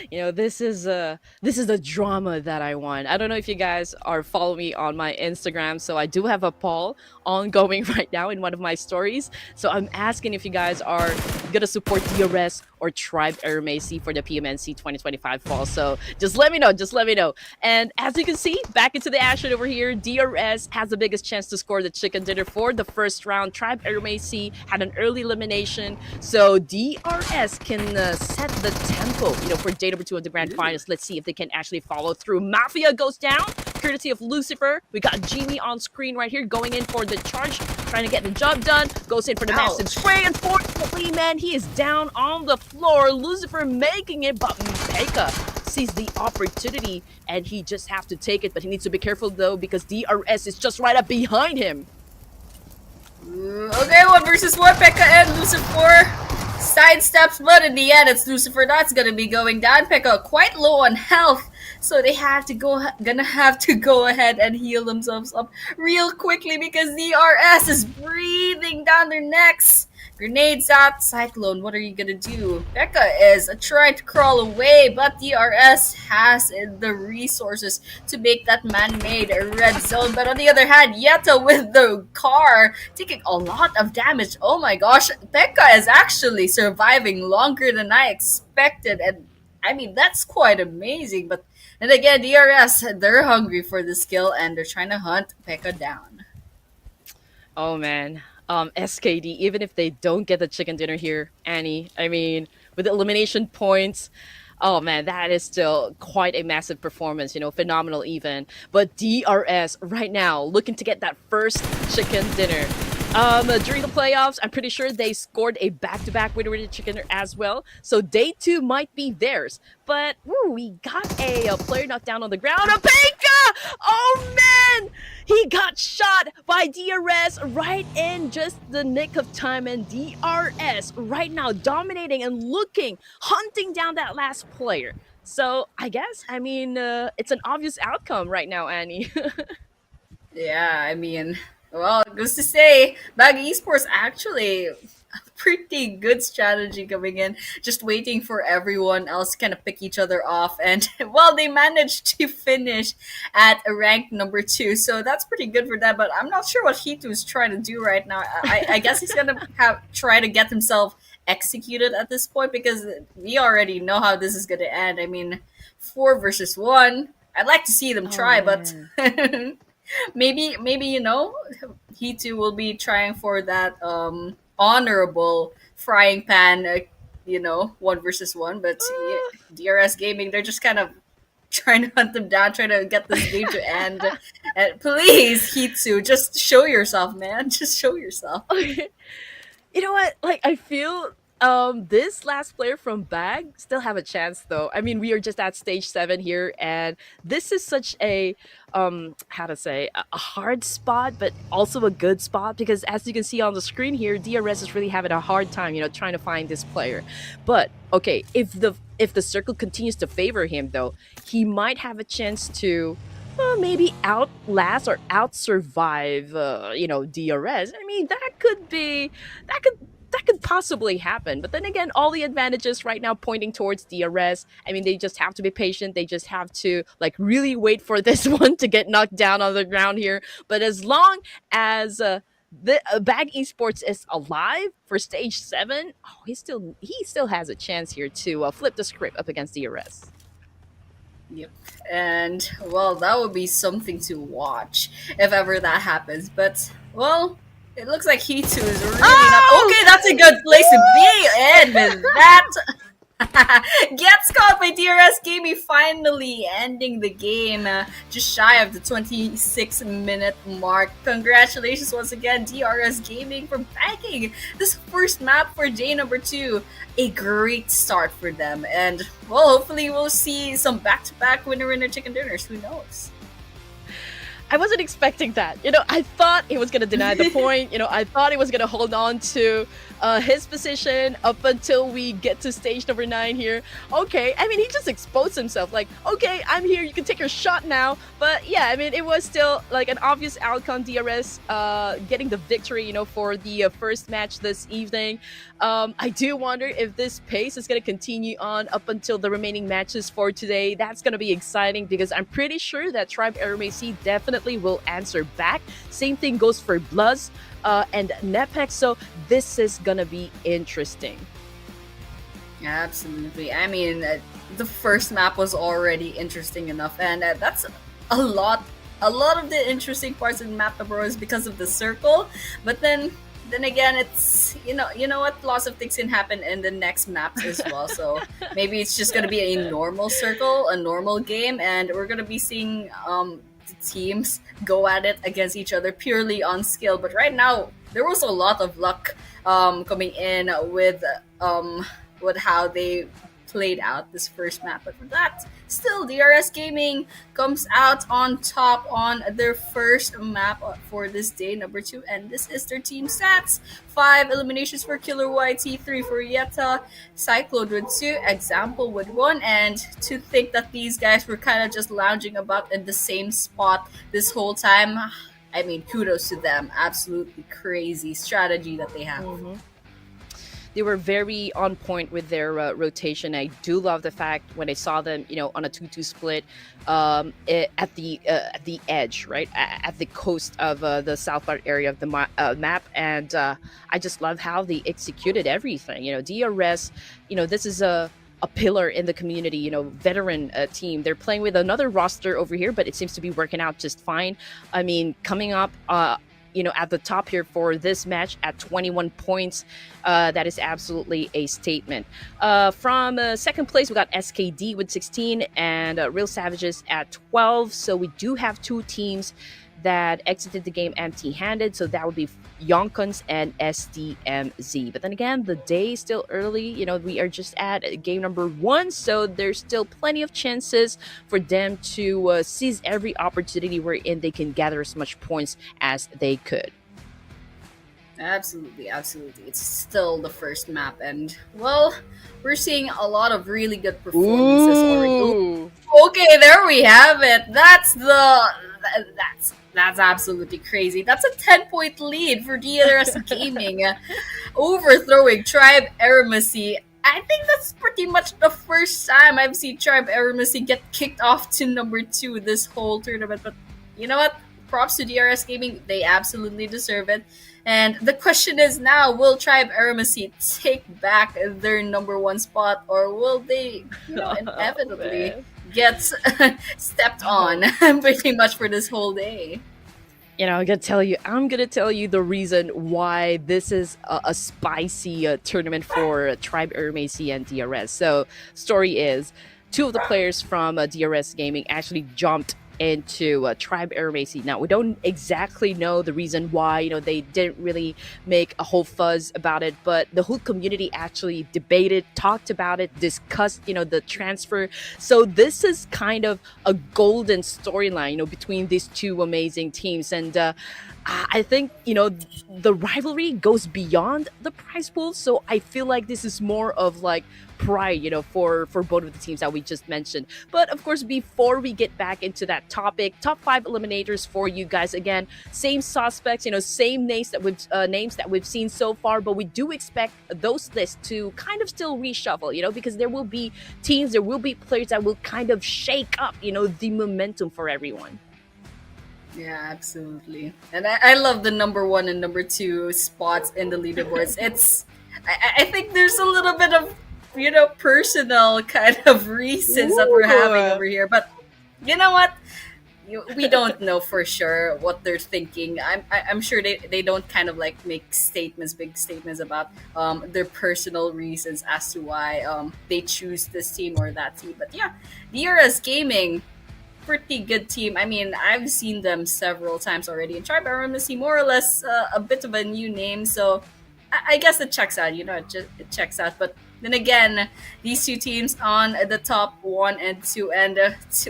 This is the drama that I want. I don't know if you guys are following me on my Instagram, so I do have a poll ongoing right now in one of my stories. So I'm asking if you guys are gonna support DRS or Tribe Aramasi for the PMNC 2025 fall. So just let me know. Just let me know. And as you can see, back into the action over here, DRS has the biggest chance to score the chicken dinner for the first round. Tribe Aramasi had an early elimination, so DRS can set the tempo, for day number 2 of the grand finals. Let's see if they can actually follow through. Mafia goes down, courtesy of Lucifer. We got Jimmy on screen right here, going in for the charge, trying to get the job done. Goes in for the massive spray. Unfortunately, man, he is down on the floor. Lucifer making it, but Pekka sees the opportunity, and he just have to take it. But he needs to be careful, though, because DRS is just right up behind him. Okay, 1 versus 1, Pekka and Lucifer sidesteps, but in the end, it's Lucifer that's gonna be going down. Pekka quite low on health, so they gonna have to go ahead and heal themselves up real quickly because DRS is breathing down their necks. Grenades out, Cyclone, what are you gonna do? Pekka is trying to crawl away, but DRS has the resources to make that man-made red zone. But on the other hand, Yetta with the car taking a lot of damage. Oh my gosh, Pekka is actually surviving longer than I expected, and I mean, that's quite amazing. But and again, DRS, they're hungry for this kill and they're trying to hunt Pekka down. Oh man, SKD, even if they don't get the chicken dinner here, Annie, I mean, with the elimination points, oh man, that is still quite a massive performance, phenomenal even. But DRS right now looking to get that first chicken dinner. During the playoffs, I'm pretty sure they scored a back-to-back winner with the chicken dinner as well. So day 2 might be theirs. But we got a player knocked down on the ground. Pekka! Oh man! He got shot by DRS right in just the nick of time. And DRS right now dominating and hunting down that last player. So I guess, it's an obvious outcome right now, Annie. Yeah, I mean, well, goes to say, Bag Esports actually a pretty good strategy coming in, just waiting for everyone else to kind of pick each other off. And, well, they managed to finish at a rank number 2. So that's pretty good for them. But I'm not sure what Hitu is trying to do right now. I guess he's going to try to get himself executed at this point because we already know how this is going to end. I mean, 4 versus 1. I'd like to see them try, but maybe he too will be trying for that honorable frying pan 1 versus 1. But DRS Gaming, they're just kind of trying to hunt them down, trying to get this game to end. And please, Hitsu, just show yourself, man. Just show yourself. You know what? Like, I feel this last player from Bag still have a chance, though. I mean, we are just at stage 7 here, and this is such a a hard spot, but also a good spot, because as you can see on the screen here, DRS is really having a hard time, trying to find this player. But okay, if the circle continues to favor him, though, he might have a chance to maybe outlast or out survive DRS. I mean, that could that could possibly happen. But then again, all the advantages right now pointing towards DRS. I mean, they just have to be patient. They just have to like really wait for this one to get knocked down on the ground here. But as long as the Bag Esports is alive for stage 7, oh, he still has a chance here to flip the script up against DRS. Yep. And well, that would be something to watch if ever that happens. But well, it looks like he too is really not okay. That's a good place to be in with that. Gets caught by DRS Gaming, finally ending the game just shy of the 26-minute mark. Congratulations once again, DRS Gaming, for bagging this first map for day number 2. A great start for them, and well, hopefully we'll see some back-to-back winner chicken dinners. Who knows? I wasn't expecting that. I thought he was going to deny the point. I thought he was going to hold on to his position up until we get to stage number 9 here. Okay, I mean, he just exposed himself. Like, okay, I'm here. You can take your shot now. But yeah, I mean, it was still like an obvious outcome. DRS getting the victory, for the first match this evening. I do wonder if this pace is going to continue on up until the remaining matches for today. That's going to be exciting because I'm pretty sure that Tribe RMAC definitely will answer back. Same thing goes for Bloods and Nepex. So this is going to be interesting. Absolutely. I mean, the first map was already interesting enough, and that's a lot of the interesting parts of the map is because of the circle. But then again, it's you know what, lots of things can happen in the next maps as well. So maybe it's just gonna be a normal circle, a normal game, and we're gonna be seeing the teams go at it against each other purely on skill. But right now, there was a lot of luck coming in with how they played out this first map. But for that, still DRS Gaming comes out on top on their first map for this day number 2, and this is their team stats. 5 eliminations for Killer YT, 3 for Yetta, Cyclone with 2, Example with 1, and to think that these guys were kind of just lounging about in the same spot this whole time, I mean, kudos to them. Absolutely crazy strategy that they have. Mm-hmm. They were very on point with their rotation. I do love the fact when I saw them, on a 2-2 split at the edge, right, at the coast of the south part area of the map, and I just love how they executed everything. DRS, this is a pillar in the community, veteran team. They're playing with another roster over here, but it seems to be working out just fine. I mean, coming up at the top here for this match at 21 points. That is absolutely a statement. From second place, we got SKD with 16 and Real Savages at 12. So we do have 2 teams that exited the game empty-handed. So that would be Yonkons and SDMZ. But then again, the day is still early. We are just at game number 1. So there's still plenty of chances for them to seize every opportunity wherein they can gather as much points as they could. Absolutely. It's still the first map, and well, we're seeing a lot of really good performances already. Okay, there we have it. That's absolutely crazy. That's a 10-point lead for DRS Gaming, overthrowing Tribe Eremacy. I think that's pretty much the first time I've seen Tribe Eremacy get kicked off to number 2 this whole tournament. But you know what? Props to DRS Gaming. They absolutely deserve it. And the question is now, will Tribe Eremacy take back their number 1 spot, or will they inevitably get stepped on pretty much for this whole day? I'm gonna tell you the reason why this is a spicy tournament for Tribe RMAC and DRS. So, story is, 2 of the players from DRS Gaming actually jumped into Tribe RMAC. Now, we don't exactly know the reason why, they didn't really make a whole fuzz about it, but the whole community actually debated, talked about it, discussed, the transfer. So this is kind of a golden storyline, between these 2 amazing teams. And I think, the rivalry goes beyond the prize pool. So I feel like this is more of like pride, for both of the teams that we just mentioned. But of course, before we get back into that topic, top 5 eliminators for you guys. Again, same suspects, same names that we've seen so far. But we do expect those lists to kind of still reshuffle, because there will be teams, there will be players that will kind of shake up, the momentum for everyone. Yeah, absolutely. And I love the number 1 and number 2 spots in the leaderboards. I think there's a little bit of, personal kind of reasons that we're having over here. But you know what? We don't know for sure what they're thinking. I'm sure they don't kind of like make big statements about their personal reasons as to why they choose this team or that team. But yeah, DRS Gaming, pretty good team. I mean, I've seen them several times already. And Tribe RMC, more or less a bit of a new name, so I guess it checks out. It checks out. But then again, these two teams on the top 1 and 2, and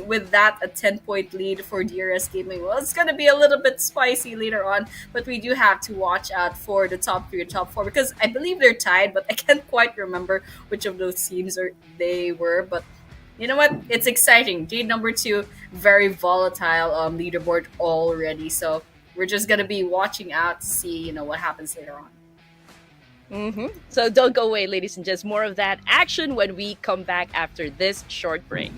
with that, a 10-point lead for DRS Gaming. Well, it's going to be a little bit spicy later on, but we do have to watch out for the top 3 or top 4, because I believe they're tied, but I can't quite remember which of those teams they were. But you know what? It's exciting. Jade number 2, very volatile leaderboard already. So we're just going to be watching out to see, what happens later on. So don't go away, ladies and gents. More of that action when we come back after this short break.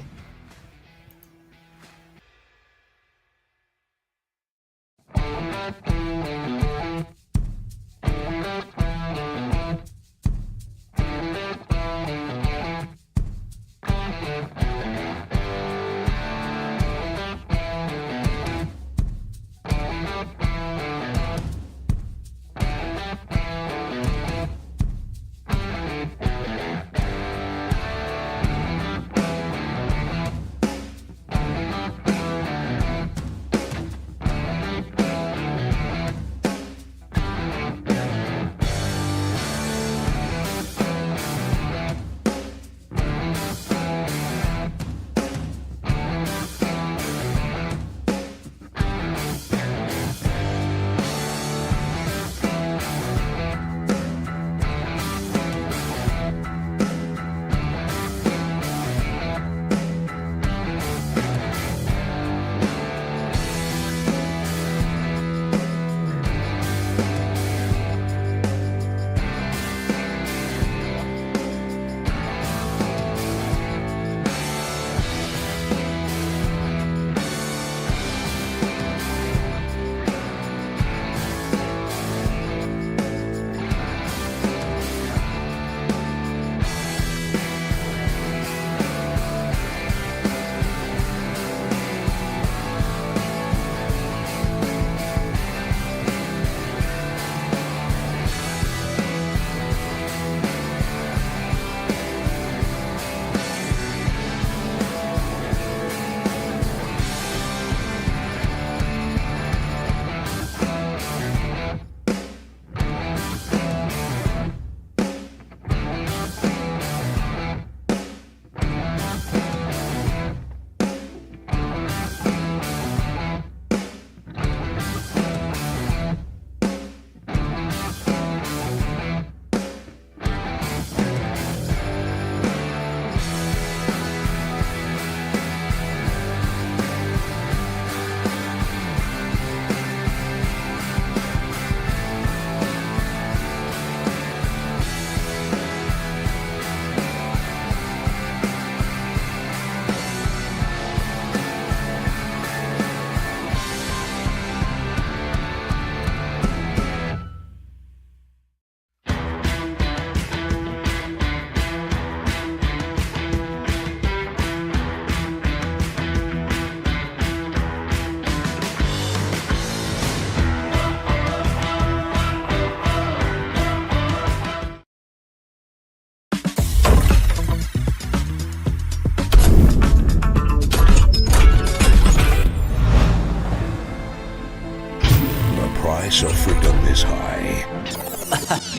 price of freedom is high.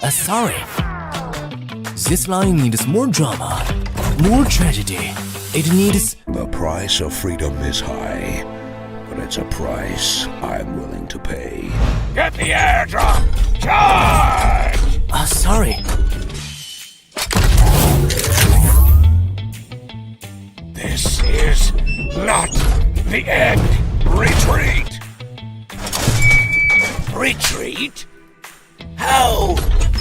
Sorry. This line needs more drama, more tragedy. It needs... The price of freedom is high, but It's a price I'm willing to pay. Get the airdrop! Charge! Sorry. This is not the end. Retreat! Retreat? How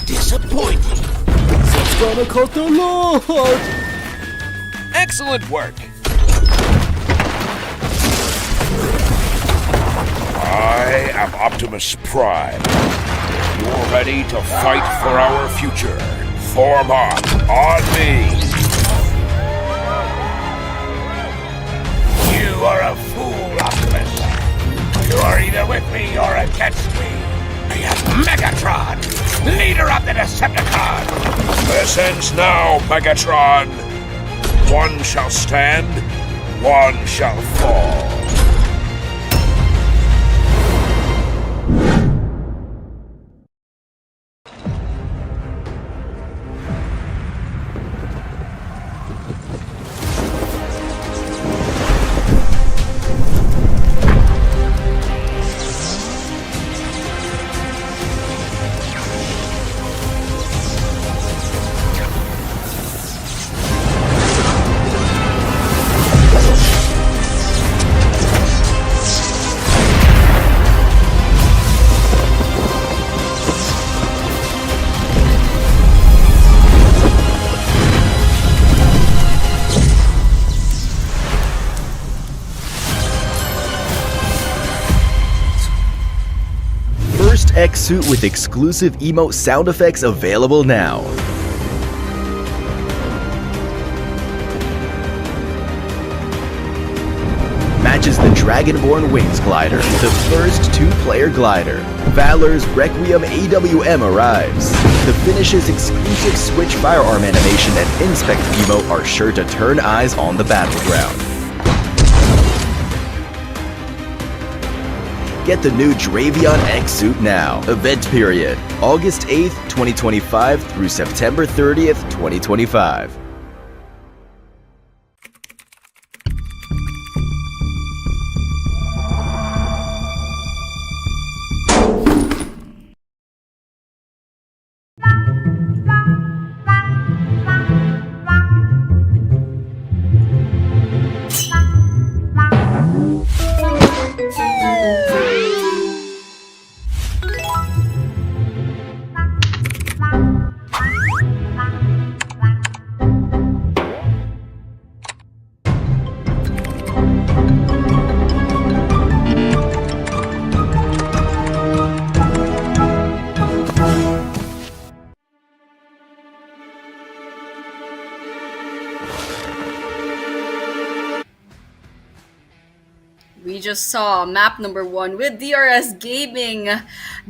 disappointing. It's gonna cut a lot. Excellent work. I am Optimus Prime. If you're ready to fight for our future, form up on me. You are a fool, Optimus. You are either with me or against me. I am Megatron, leader of the Decepticons. This ends now, Megatron. One shall stand, one shall fall. First X suit with exclusive emote sound effects available now. Matches the Dragonborn Wings glider, the first two-player glider. Valor's Requiem AWM arrives. The finish's exclusive Switch firearm animation and Inspect emote are sure to turn eyes on the battleground. Get the new Dravion X suit now. Event period, August 8th, 2025 through September 30th, 2025. We just saw map number 1 with DRS Gaming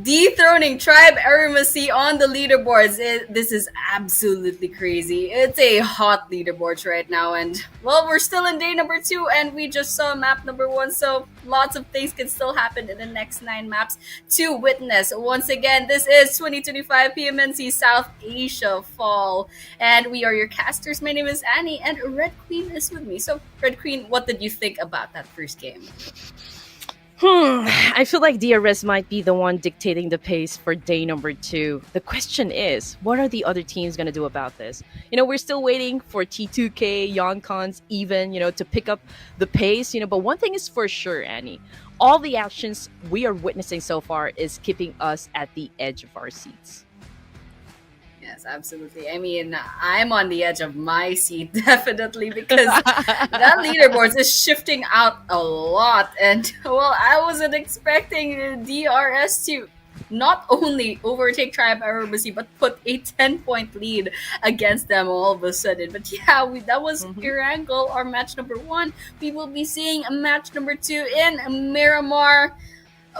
dethroning Tribe Eremacy on the leaderboards. This is absolutely crazy. It's a hot leaderboards right now, and well, we're still in day number 2 and we just saw map number 1, so lots of things can still happen in the next 9 maps to witness. Once again, this is 2025 PMNC South Asia Fall, and we are your casters. My name is Annie, and Red Queen is with me. So, Red Queen, what did you think about that first game? I feel like DRS might be the one dictating the pace for day number 2. The question is, what are the other teams going to do about this? We're still waiting for T2K, Yoncons, even, to pick up the pace, but one thing is for sure, Annie. All the actions we are witnessing so far is keeping us at the edge of our seats. Yes, absolutely. I mean, I'm on the edge of my seat, definitely, because that leaderboard is shifting out a lot. And, well, I wasn't expecting DRS to not only overtake Tribe Eremacy, but put a 10-point lead against them all of a sudden. But yeah, that was Irangle, our match number 1. We will be seeing a match number 2 in Miramar.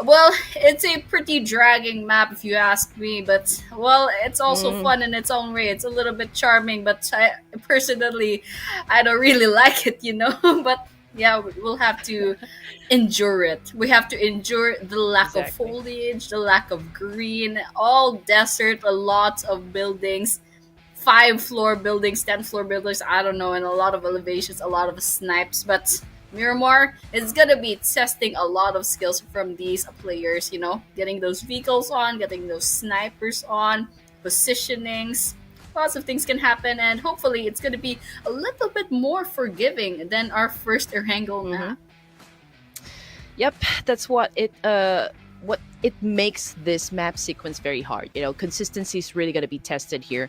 Well, it's a pretty dragging map if you ask me, but well, it's also fun in its own way. It's a little bit charming, but personally, I don't really like it, But yeah, we'll have to endure it. We have to endure the lack of foliage, the lack of green, all desert, a lot of buildings, 5-floor buildings, 10-floor buildings, I don't know, and a lot of elevations, a lot of snipes, but Miramar is gonna be testing a lot of skills from these players, getting those vehicles on, getting those snipers on, positionings. Lots of things can happen, and hopefully, it's gonna be a little bit more forgiving than our first Erangel Mm-hmm. map. Yep, that's what it makes this map sequence very hard. Consistency is really going to be tested here.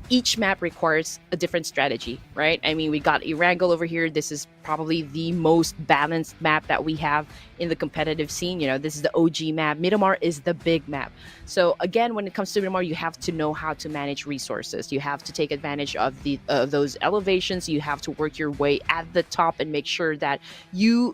Each map requires a different strategy, right? I mean, we got Erangel over here. This is probably the most balanced map that we have in the competitive scene. This is the OG map. Miramar is the big map. So again, when it comes to Miramar, you have to know how to manage resources. You have to take advantage of the those elevations. You have to work your way at the top and make sure that you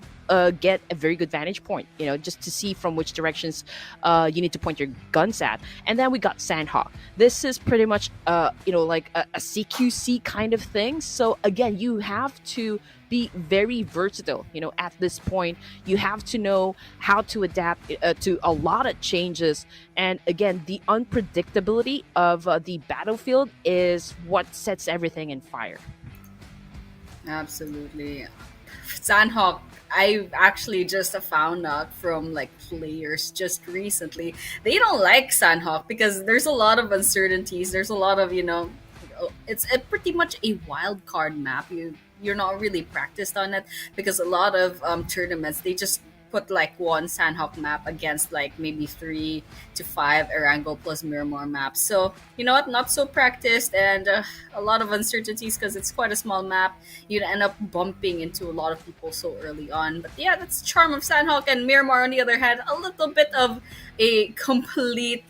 get a very good vantage point, just to see from which directions you need to point your guns at. And then we got Sandhawk. This is pretty much, like a CQC kind of thing. So again, you have to be very versatile. At this point, you have to know how to adapt to a lot of changes. And again, the unpredictability of the battlefield is what sets everything in fire. Absolutely. Sandhawk, I actually just found out from like players just recently. They don't like Sandhawk because there's a lot of uncertainties. There's a lot of, it's pretty much a wild card map. You're not really practiced on it because a lot of tournaments they just put like one Sandhawk map against like maybe 3 to 5 Erangel plus Miramar maps. So you know what, not so practiced and a lot of uncertainties because it's quite a small map. You'd end up bumping into a lot of people so early on. But yeah, that's the charm of Sandhawk. And Miramar, on the other hand, a little bit of a complete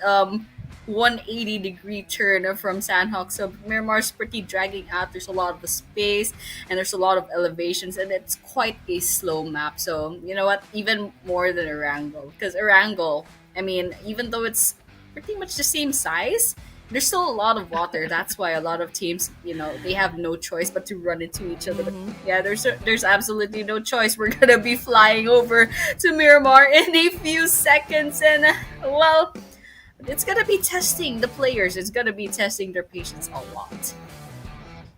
180-degree turn from Sandhawk. So Miramar's pretty dragging out. There's a lot of space and there's a lot of elevations, and it's quite a slow map. So you know what? Even more than Erangel, because Erangel, I mean, even though it's pretty much the same size, there's still a lot of water. That's why a lot of teams, they have no choice but to run into each other. But Mhm. yeah, there's absolutely no choice. We're gonna be flying over to Miramar in a few seconds, and well, it's gonna be testing the players. It's gonna be testing their patience a lot.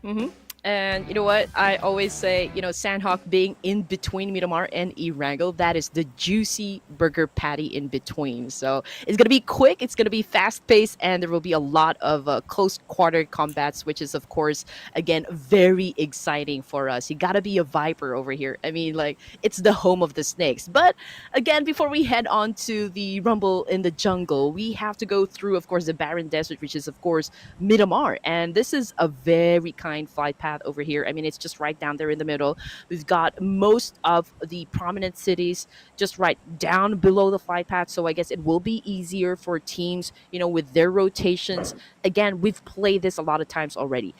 Mm-hmm. And you know what? I always say, Sandhawk being in between Miramar and Erangel, that is the juicy burger patty in between. So it's going to be quick, it's going to be fast paced, and there will be a lot of close quarter combats, which is, of course, again, very exciting for us. You got to be a Viper over here. I mean, like, it's the home of the snakes. But again, before we head on to the Rumble in the Jungle, we have to go through, of course, the Barren Desert, which is, of course, Miramar. And this is a very kind flight path over here. I mean, it's just right down there in the middle. We've got most of the prominent cities just right down below the flight path. So I guess it will be easier for teams, with their rotations. Again, we've played this a lot of times already.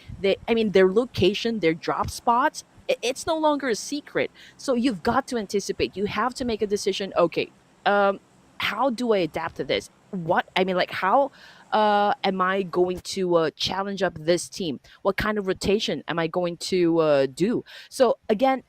I mean, their location, their drop spots, it's no longer a secret. So you've got to anticipate. You have to make a decision. Okay, um, how do I adapt to this? What I mean, like, how am I going to challenge up this team? What kind of rotation am I going to do? So again,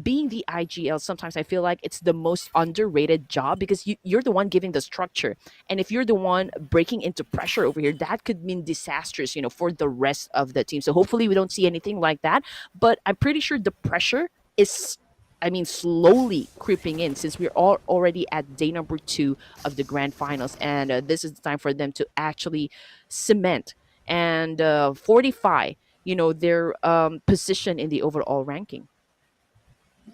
being the IGL, sometimes I feel like it's the most underrated job because you're the one giving the structure, and if you're the one breaking into pressure over here, that could mean disastrous, for the rest of the team. So hopefully we don't see anything like that. But I'm pretty sure the pressure is. I mean, slowly creeping in since we're all already at day number 2 of the grand finals, and this is the time for them to actually cement and fortify, their position in the overall ranking.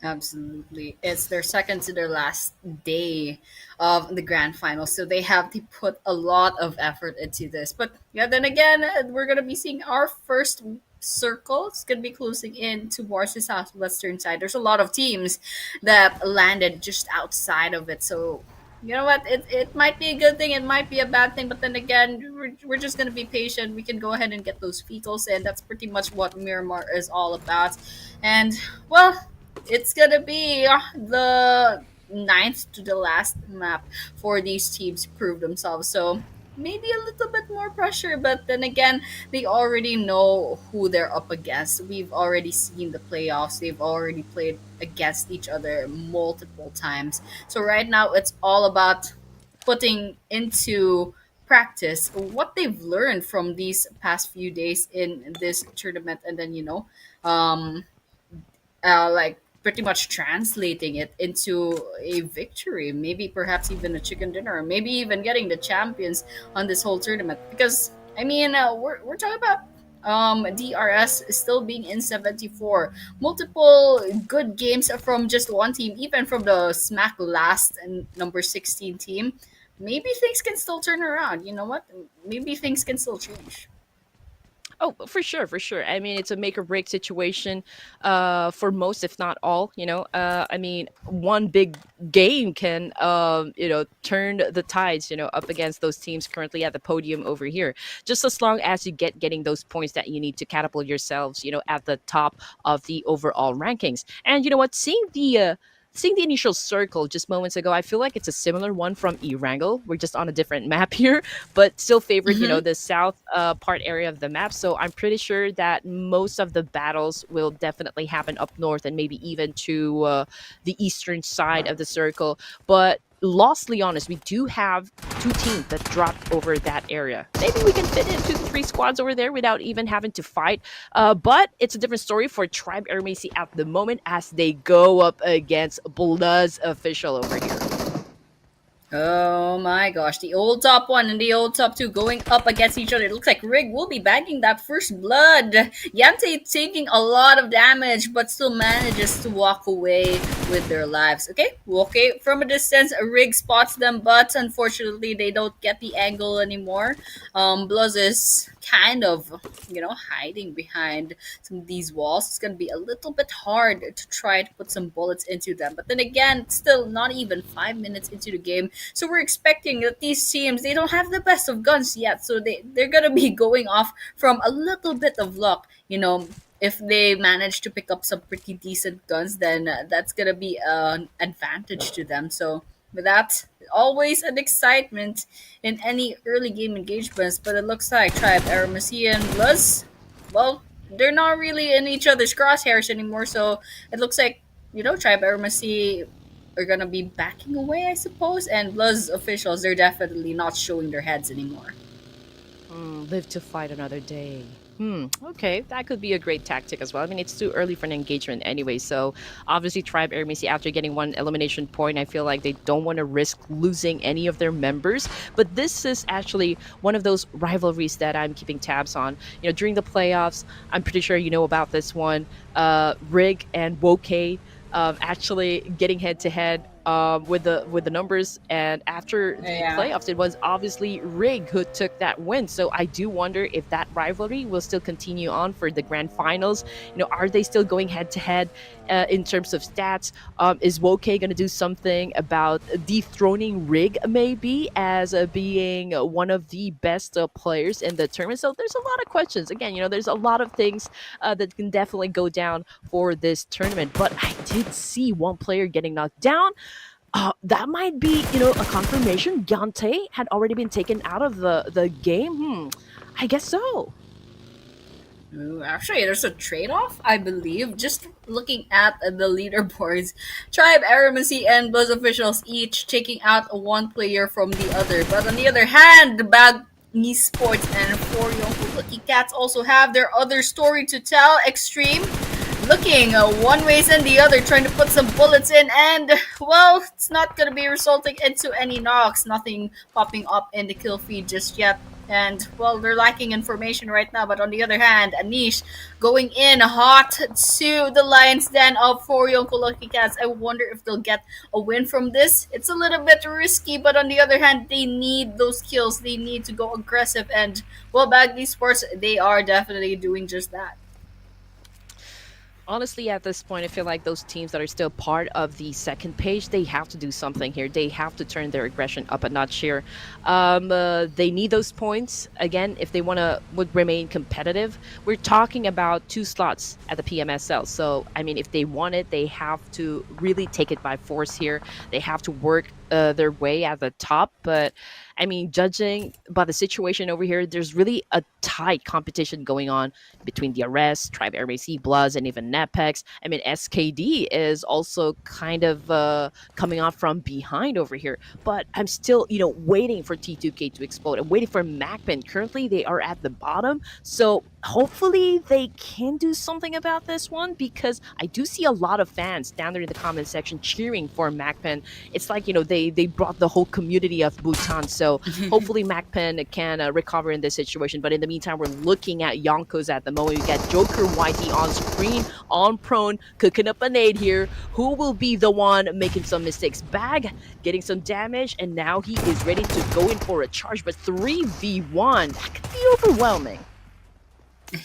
Absolutely. It's their second to their last day of the grand final. So they have to put a lot of effort into this. But yeah, then again, we're going to be seeing our first circle. It's going to be closing in towards the southwestern side. There's a lot of teams that landed just outside of it. So you know what? It might be a good thing. It might be a bad thing. But then again, we're just going to be patient. We can go ahead and get those vehicles in. That's pretty much what Miramar is all about. And well, it's gonna be the ninth to the last map for these teams to prove themselves. So maybe a little bit more pressure, but then again, they already know who they're up against. We've already seen the playoffs. They've already played against each other multiple times. So right now, it's all about putting into practice what they've learned from these past few days in this tournament, and then like pretty much translating it into a victory, maybe perhaps even a chicken dinner, or maybe even getting the champions on this whole tournament. Because I mean, we're talking about DRS still being in 74. Multiple good games from just one team, even from the Smack last and number 16 team. Maybe things can still turn around. You know what? Maybe things can still change. Oh, for sure, for sure. I mean, it's a make or break situation for most, if not all. I mean, one big game can, turn the tides, up against those teams currently at the podium over here. Just as long as you getting those points that you need to catapult yourselves, at the top of the overall rankings. And you know what? Seeing the initial circle just moments ago, I feel like it's a similar one from Erangel. We're just on a different map here, but still favored, Mm-hmm. the south part area of the map. So I'm pretty sure that most of the battles will definitely happen up north and maybe even to the eastern side of the circle. But lostly honest, we do have two teams that dropped over that area. Maybe we can fit in 2 to 3 squads over there without even having to fight. But it's a different story for Tribe Air Macy at the moment as they go up against Blood's official over here. Oh my gosh, the old top one and the old top two going up against each other. It looks like Rig will be bagging that first blood. Yante taking a lot of damage, but still manages to walk away with their lives. Okay, from a distance, Rig spots them, but unfortunately, they don't get the angle anymore. Bluzz is kind of, hiding behind some of these walls. It's gonna be a little bit hard to try to put some bullets into them. But then again, still not even 5 minutes into the game. So we're expecting that these teams, they don't have the best of guns yet. So they're gonna be going off from a little bit of luck. If they manage to pick up some pretty decent guns, then that's gonna be an advantage to them. So with that, always an excitement in any early game engagements. But it looks like Tribe, Aramasi, and Bluzz, well, they're not really in each other's crosshairs anymore. So it looks like, Tribe, Aramasi are gonna be backing away, I suppose. And Bluzz officials, they're definitely not showing their heads anymore. Live to fight another day. Okay, that could be a great tactic as well. I mean, it's too early for an engagement anyway, so obviously Tribe Air Macy, after getting one elimination point, I feel like they don't want to risk losing any of their members. But this is actually one of those rivalries that I'm keeping tabs on. During the playoffs, I'm pretty sure you know about this one. Rig and Woke actually getting head to head with the numbers, and after the Yeah. playoffs, it was obviously Rig who took that win. So I do wonder if that rivalry will still continue on for the grand finals. Are they still going head to head in terms of stats? Is Woke going to do something about dethroning Rig maybe as being one of the best players in the tournament? So there's a lot of questions. Again, there's a lot of things that can definitely go down for this tournament. But I did see one player getting knocked down. That might be, a confirmation. Yante had already been taken out of the game. I guess so. Ooh, actually, there's a trade-off, I believe. Just looking at the leaderboards, Tribe, Aramasi, and Buzz officials each taking out one player from the other. But on the other hand, the Bag Esports and For Young Lucky Cats also have their other story to tell. Extreme looking one ways and the other, trying to put some bullets in, and well, it's not gonna be resulting into any knocks. Nothing popping up in the kill feed just yet. And well, they're lacking information right now. But on the other hand, Anish going in hot to the Lions Den of For Young Lucky Cats. I wonder if they'll get a win from this. It's a little bit risky, but on the other hand, they need those kills. They need to go aggressive, and well, Bagby Sports, they are definitely doing just that. Honestly, at this point, I feel like those teams that are still part of the second page, they have to do something here. They have to turn their aggression up a notch here. They need those points again if they want to would remain competitive. We're talking about 2 slots at the PMSL, so I mean, if they want it, they have to really take it by force here. They have to work their way at the top, but I mean, judging by the situation over here, there's really a tight competition going on between the Arrest, Tribe RBC, Bloods, and even Nepex. I mean, SKD is also kind of coming off from behind over here, but I'm still, waiting for T2K to explode. I'm waiting for MacPin. Currently, they are at the bottom, so hopefully they can do something about this one, because I do see a lot of fans down there in the comment section cheering for MacPen. It's like, they brought the whole community of Bhutan. So hopefully MacPen can recover in this situation. But in the meantime, we're looking at Yonkos at the moment. We got Joker Whitey on screen, on prone, cooking up a nade here. Who will be the one making some mistakes? Bag getting some damage, and now he is ready to go in for a charge. But 3v1, that could be overwhelming.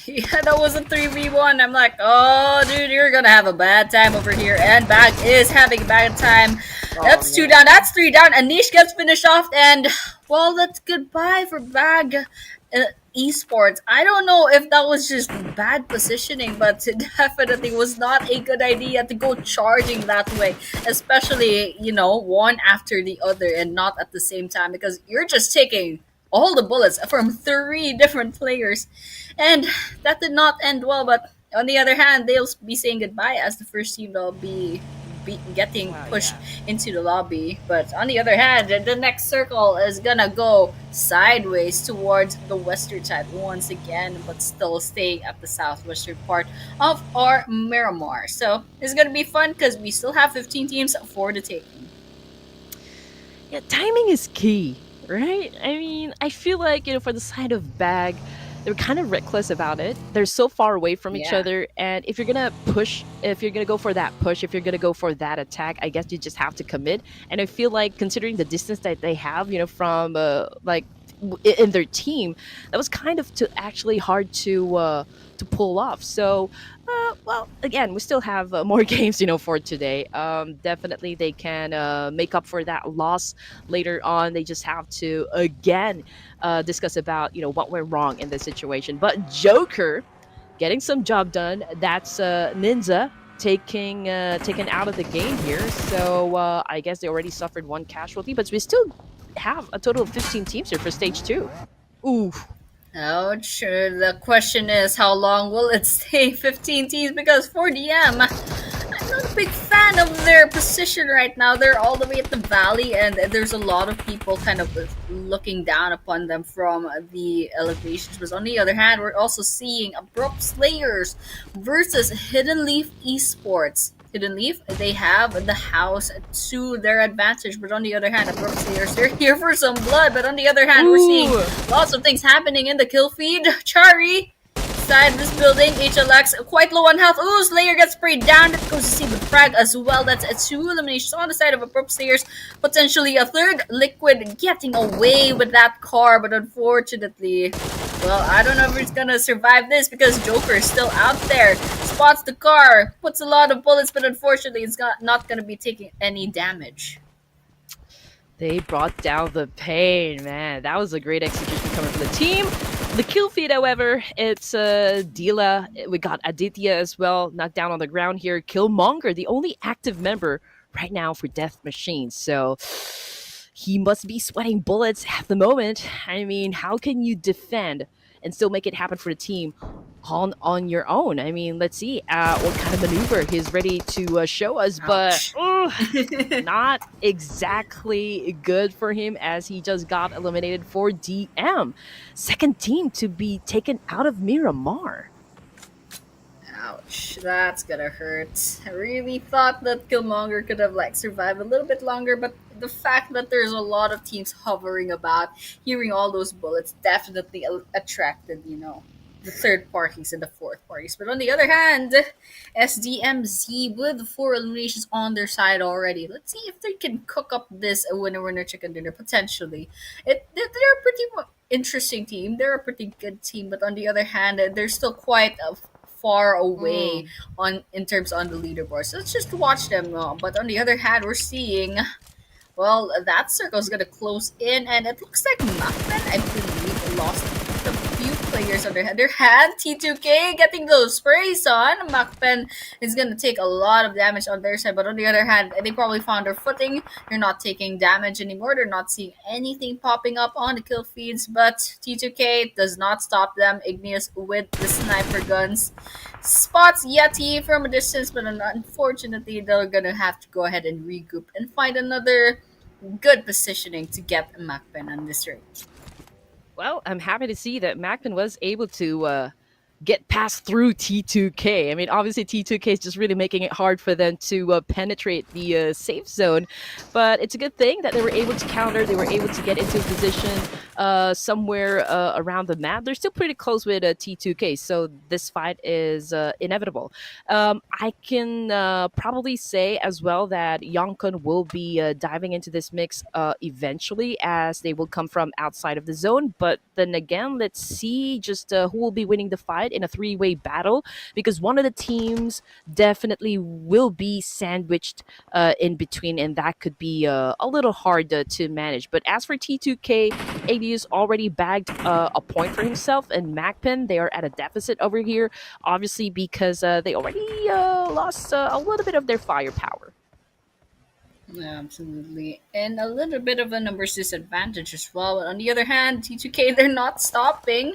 Yeah, that was a 3v1. I'm like, oh, dude, you're gonna have a bad time over here. And Bag is having a bad time. That's two down. That's three down. Anish gets finished off. And, well, that's goodbye for Bag Esports. I don't know if that was just bad positioning, but it definitely was not a good idea to go charging that way. Especially, one after the other and not at the same time, because you're just taking all the bullets from three different players. And that did not end well, but on the other hand, they'll be saying goodbye as the first team will be getting pushed into the lobby. But on the other hand, the next circle is gonna go sideways towards the western side once again, but still staying at the southwestern part of our Miramar. So it's gonna be fun because we still have 15 teams for the taking. Yeah, timing is key, right? I mean, I feel like, for the side of Bag, they're kind of reckless about it. They're so far away from each Yeah. other. And if you're going to push, if you're going to go for that push, if you're going to go for that attack, I guess you just have to commit. And I feel like, considering the distance that they have, from in their team, that was kind of actually hard to pull off. So, well, again, we still have more games, for today. Definitely, they can make up for that loss later on. They just have to again discuss about what went wrong in this situation. But Joker getting some job done. That's Ninja taken out of the game here. So I guess they already suffered one casualty, but we still have a total of 15 teams here for stage 2. Ooh. Oh, sure. The question is, how long will it stay 15 teams? Because for DM, I'm not a big fan of their position right now. They're all the way at the valley, and there's a lot of people kind of looking down upon them from the elevations. But on the other hand, we're also seeing Abrupt Slayers versus Hidden Leaf Esports. Hidden Leaf, they have the house to their advantage, but on the other hand, Abrupt Slayers, they're here for some blood. But on the other hand, we're seeing lots of things happening in the kill feed. Chari inside this building. HLX quite low on health. Ooh, Slayer gets sprayed down. That goes to see with Frag as well. That's a 2 eliminations on the side of Abrupt Slayers. Potentially a third. Liquid getting away with that car, but unfortunately, well, I don't know if he's gonna survive this because Joker is still out there. Spots the car, puts a lot of bullets, but unfortunately, it's not gonna be taking any damage. They brought down the pain, man. That was a great execution coming from the team. The kill feed, however, it's Dila. We got Aditya as well, knocked down on the ground here. Killmonger, the only active member right now for Death Machine. So he must be sweating bullets at the moment. I mean, how can you defend and still make it happen for the team on your own? I mean, let's see what kind of maneuver he's ready to show us, but not exactly good for him as he just got eliminated for DM. Second team to be taken out of Miramar. Ouch, that's gonna hurt. I really thought that Killmonger could have survived a little bit longer, but the fact that there's a lot of teams hovering about, hearing all those bullets, definitely attracted, the third parties and the fourth parties. But on the other hand, SDMZ with 4 eliminations on their side already. Let's see if they can cook up this winner chicken dinner potentially. They're a pretty interesting team. They're a pretty good team, but on the other hand, they're still quite far away in terms on the leaderboard. So let's just watch them. But on the other hand, we're seeing, well, that circle is gonna close in, and it looks like Macman, I believe, lost a few players on their hand. T2K getting those sprays on. Macpen is gonna take a lot of damage on their side, but on the other hand, they probably found their footing. They're not taking damage anymore. They're not seeing anything popping up on the kill feeds, but T2K does not stop them. Igneous with the sniper guns spots Yeti from a distance, but unfortunately, they're gonna have to go ahead and regroup and find another good positioning to get Macpen on this rate. Well, I'm happy to see that Macman was able to get past through T2K. I mean, obviously T2K is just really making it hard for them to penetrate the safe zone, but it's a good thing that they were able to counter. They were able to get into a position somewhere around the map. They're still pretty close with T2K, so this fight is inevitable. I can probably say as well that Yonkun will be diving into this mix eventually, as they will come from outside of the zone. But then again, let's see just who will be winning the fight in a three-way battle, because one of the teams definitely will be sandwiched in between, and that could be a little hard to manage. But as for T2K, ADU's already bagged a point for himself, and MacPen, they are at a deficit over here, obviously because they already lost a little bit of their firepower. Yeah, absolutely. And a little bit of a numbers disadvantage as well. But on the other hand, T2K, they're not stopping.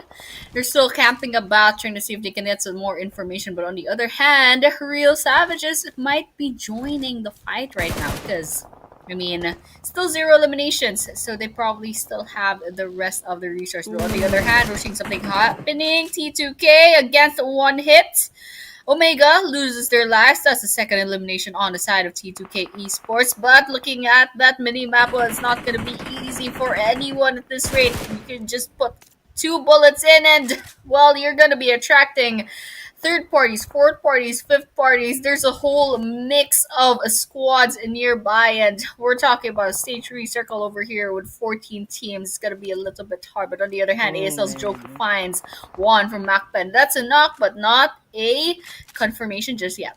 They're still camping about, trying to see if they can get some more information. But on the other hand, Real Savages might be joining the fight right now because, I mean, still zero eliminations. So they probably still have the rest of the resource. But on the other hand, we're seeing something happening. T2K against one hit. Omega loses their lives. That's the second elimination on the side of T2K Esports. But looking at that mini map, well, it's not going to be easy for anyone at this rate. You can just put 2 bullets in, and well, you're going to be attracting third parties, fourth parties, fifth parties. There's a whole mix of squads nearby, and we're talking about a stage 3 circle over here with 14 teams. It's gonna be a little bit hard, but on the other hand, Oh, ASL's man. Joker finds one from MacPen. That's a knock, but not a confirmation just yet.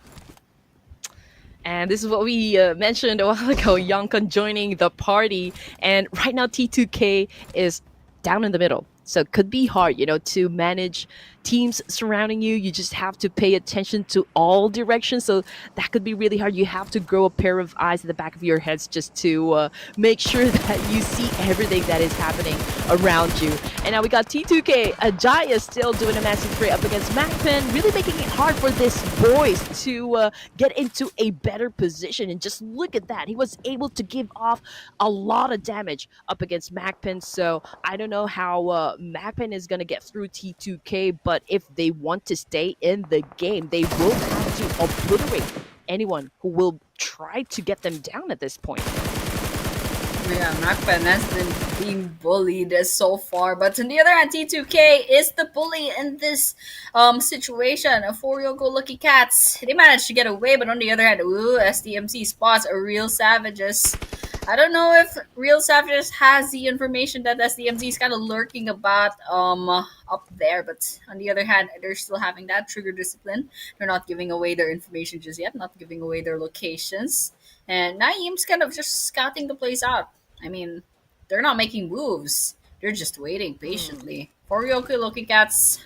And this is what we mentioned a while ago, Yonkun joining the party. And right now, T2K is down in the middle. So it could be hard, to manage teams surrounding you. You just have to pay attention to all directions. So that could be really hard. You have to grow a pair of eyes at the back of your heads just to make sure that you see everything that is happening around you. And now we got T2K, Ajaya still doing a massive trade up against MacPen, really making it hard for this boys to get into a better position. And just look at that. He was able to give off a lot of damage up against MacPen. So I don't know how MacPen is going to get through T2K, but if they want to stay in the game, they will have to obliterate anyone who will try to get them down at this point. Yeah, MacPen has been being bullied so far, but on the other hand, T2K is the bully in this situation. For Go Lucky Cats, they managed to get away, but on the other hand, SDMC spots a Real Savages. I don't know if Real Savages has the information that SDMC is kind of lurking about up there, but on the other hand, they're still having that trigger discipline. They're not giving away their information just yet, not giving away their locations. And Naeem's kind of just scouting the place out. I mean, they're not making moves. They're just waiting patiently. Orioku looking cats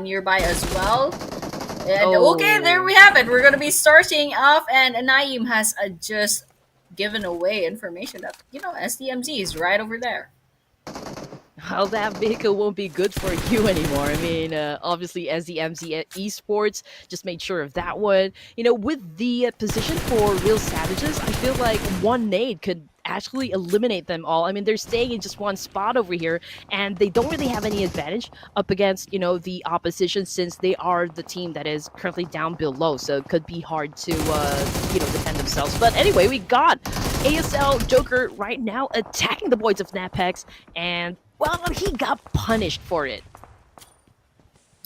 nearby as well. And okay, there we have it. We're gonna be starting off, and Naeem has just given away information that SDMZ is right over there. Well, that vehicle won't be good for you anymore. I mean, obviously, as the MZ Esports just made sure of that one. With the position for Real Savages, I feel like one nade could actually eliminate them all. I mean, they're staying in just one spot over here, and they don't really have any advantage up against, the opposition, since they are the team that is currently down below. So it could be hard to, defend themselves. But anyway, we got ASL Joker right now attacking the boys of Napex, and well, he got punished for it.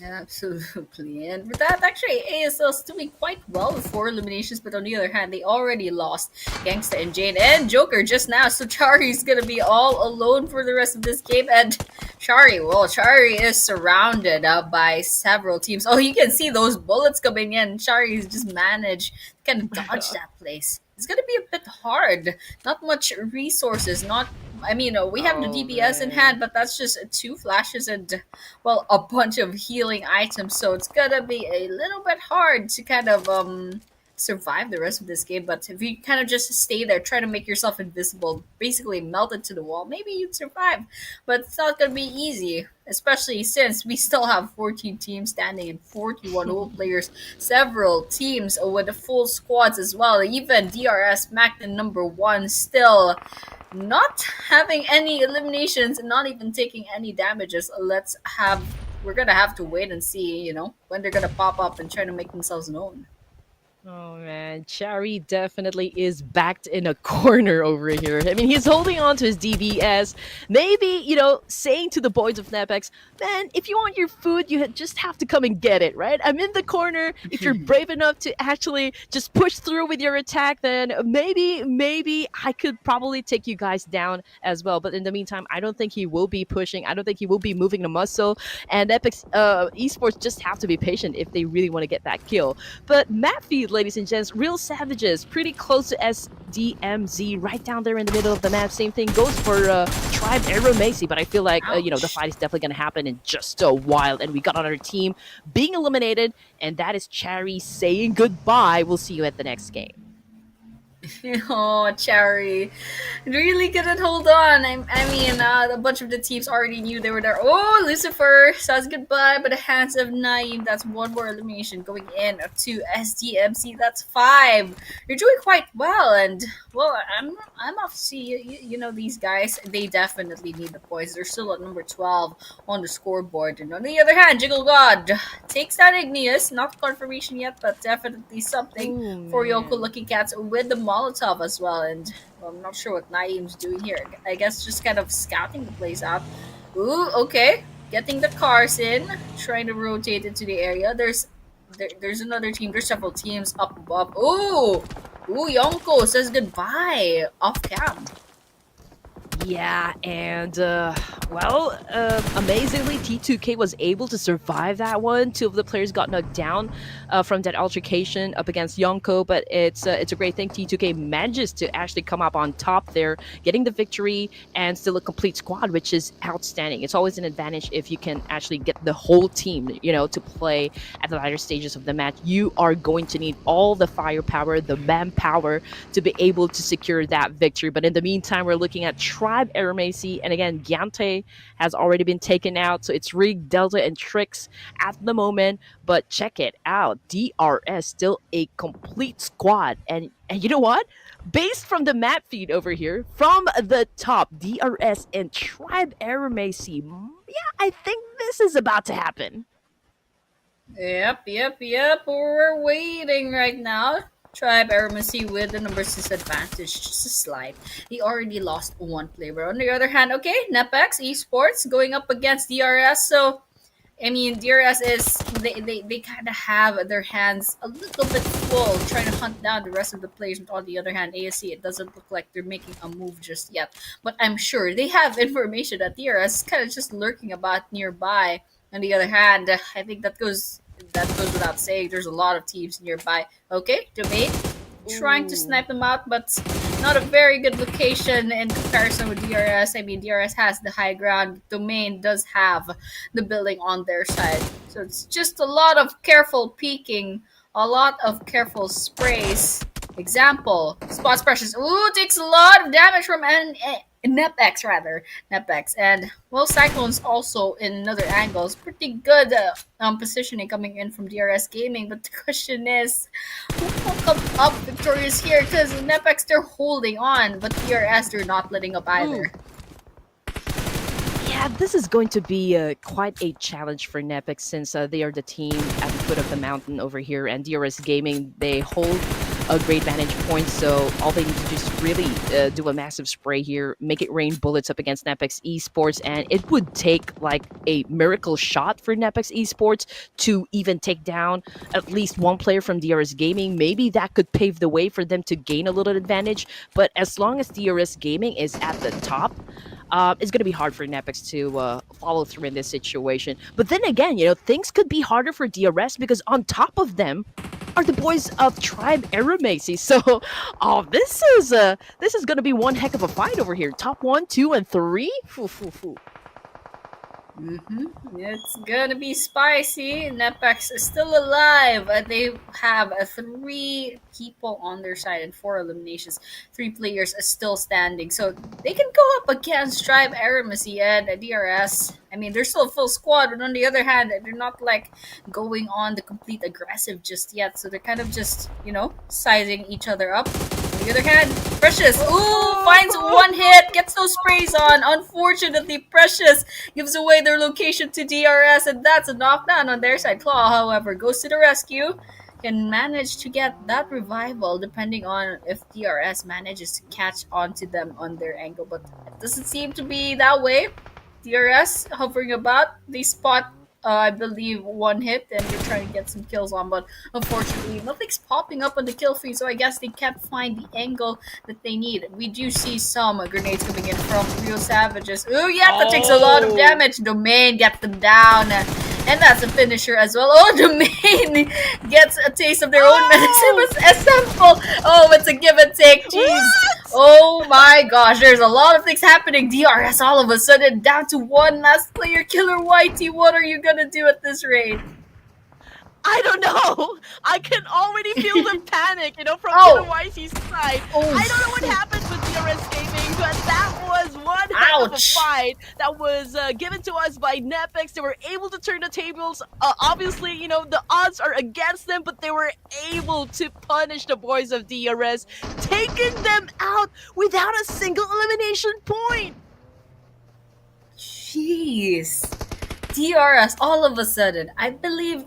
Absolutely. And with that, actually, ASL is doing quite well with 4 eliminations, but on the other hand, they already lost Gangsta and Jane and Joker just now, so Chari's gonna be all alone for the rest of this game. And Chari is surrounded by several teams. Oh, you can see those bullets coming in. Chari's just managed to kind of dodge that place. It's gonna be a bit hard. Not much resources, we have the DPS in hand, but that's just 2 flashes and, well, a bunch of healing items. So it's gonna be a little bit hard to kind of survive the rest of this game. But if you kind of just stay there, try to make yourself invisible, basically melt into the wall, maybe you'd survive. But it's not gonna be easy, especially since we still have 14 teams standing and 41 old players, several teams with full squads as well. Even DRS Macton number 1 still not having any eliminations and not even taking any damages. Let's have we're gonna have to wait and see, when they're gonna pop up and try to make themselves known. Oh man, Cherry definitely is backed in a corner over here. I mean, he's holding on to his DBS. Maybe, saying to the boys of Nepex, man, if you want your food, you just have to come and get it, right? I'm in the corner. If you're brave enough to actually just push through with your attack, then maybe I could probably take you guys down as well. But in the meantime, I don't think he will be pushing. I don't think he will be moving the muscle. And Epic Esports just have to be patient if they really want to get that kill. But map feed, ladies and gents, real savages, pretty close to SDMZ, right down there in the middle of the map. Same thing goes for Tribe Aero Macy, but I feel like the Ouch. fight is definitely going to happen in just a while. And we got another team being eliminated, and that is Cherry saying goodbye. We'll see you at the next game. Oh, Cherry. Really couldn't hold on. I mean, a bunch of the teams already knew they were there. Oh, Lucifer says goodbye by the hands of Naeem. That's one more elimination going in to SDMC. That's 5. You're doing quite well, and well, I'm off to see these guys. They definitely need the points. They're still at number 12 on the scoreboard. And on the other hand, Jiggle God takes that Igneous. Not confirmation yet, but definitely something Ooh, for man. Yoko Lucky Cats with the Molotov as well. And well, I'm not sure what Naeem's doing here. I guess just kind of scouting the place out. Ooh, okay. Getting the cars in, trying to rotate into the area. There's another team. There's several teams up above. Ooh, Yonko says goodbye off cam. Yeah, and amazingly, T2K was able to survive that one. 2 of the players got knocked down from that altercation up against Yonko, but it's a great thing. T2K manages to actually come up on top there, getting the victory and still a complete squad, which is outstanding. It's always an advantage if you can actually get the whole team, to play at the latter stages of the match. You are going to need all the firepower, the manpower to be able to secure that victory. But in the meantime, we're looking at Tribe Aramasi, and again, Gyante has already been taken out, so it's Rig, Delta, and Trix at the moment. But check it out, DRS still a complete squad, and you know what? Based from the map feed over here, from the top, DRS and Tribe Aramasi. Yeah, I think this is about to happen. Yep. We're waiting right now. Tribe Aramasi with the number 6 advantage, just a slight. He already lost 1 player. On the other hand, okay, Nepex Esports going up against DRS. So, I mean, DRS is, they kind of have their hands a little bit full trying to hunt down the rest of the players. But on the other hand, ASC, it doesn't look like they're making a move just yet. But I'm sure they have information that DRS is kind of just lurking about nearby. On the other hand, I think that goes without saying. There's a lot of teams nearby. Okay, Domain trying to snipe them out, but not a very good location in comparison with DRS. I mean, DRS has the high ground. Domain does have the building on their side. So it's just a lot of careful peeking, a lot of careful sprays. Example, Spots Precious. Ooh, takes a lot of damage from Nepex rather. Nepex. And well, Cyclones also in another angle. It's pretty good positioning coming in from DRS Gaming. But the question is, who will come up victorious here? Because Nepex, they're holding on, but DRS, they're not letting up either. Yeah, this is going to be quite a challenge for Nepex since they are the team at the foot of the mountain over here, and DRS Gaming, they hold a great vantage point, so all they need to do is really do a massive spray here, make it rain bullets up against Nepex Esports, and it would take like a miracle shot for Nepex Esports to even take down at least 1 player from DRS Gaming. Maybe that could pave the way for them to gain a little advantage, but as long as DRS Gaming is at the top, it's going to be hard for Nepex to follow through in this situation. But then again, things could be harder for DRS because on top of them are the boys of Tribe Aramasi. So, this is going to be one heck of a fight over here. Top 1, 2, and 3. It's gonna be spicy. Nepex is still alive. They have 3 people on their side and 4 eliminations. 3 players are still standing, so they can go up against Tribe Aramasi and DRS. I mean, they're still a full squad, but on the other hand, they're not like going on the complete aggressive just yet. So they're kind of just sizing each other up. On the the other hand, Precious, ooh, finds one hit, gets those sprays on. Unfortunately, Precious gives away their location to DRS, and that's a knockdown on their side. Claw, however, goes to the rescue, can manage to get that revival depending on if DRS manages to catch onto them on their angle, but it doesn't seem to be that way. DRS hovering about, they spot I believe one hit and they're trying to get some kills on, but unfortunately nothing's popping up on the kill feed, so I guess they can't find the angle that they need. We do see some grenades coming in from Real Savages. Oh yeah, that takes a lot of damage. Domain gets them down. And that's a finisher as well. Oh, Domain gets a taste of their own medicine with Assemble. Oh, it's a give and take. Jeez. Oh my gosh, there's a lot of things happening. DRS all of a sudden down to one last player. Killer Whitey, what are you gonna do at this rate? I don't know. I can already feel the panic, from Oh. Whitey's side. Oh, I don't know what happened with DRS Gaming, but that was one heck of a Ouch. fight that was given to us by Nepex. They were able to turn the tables. Obviously, the odds are against them, but they were able to punish the boys of DRS, taking them out without a single elimination point. Jeez. DRS all of a sudden. I believe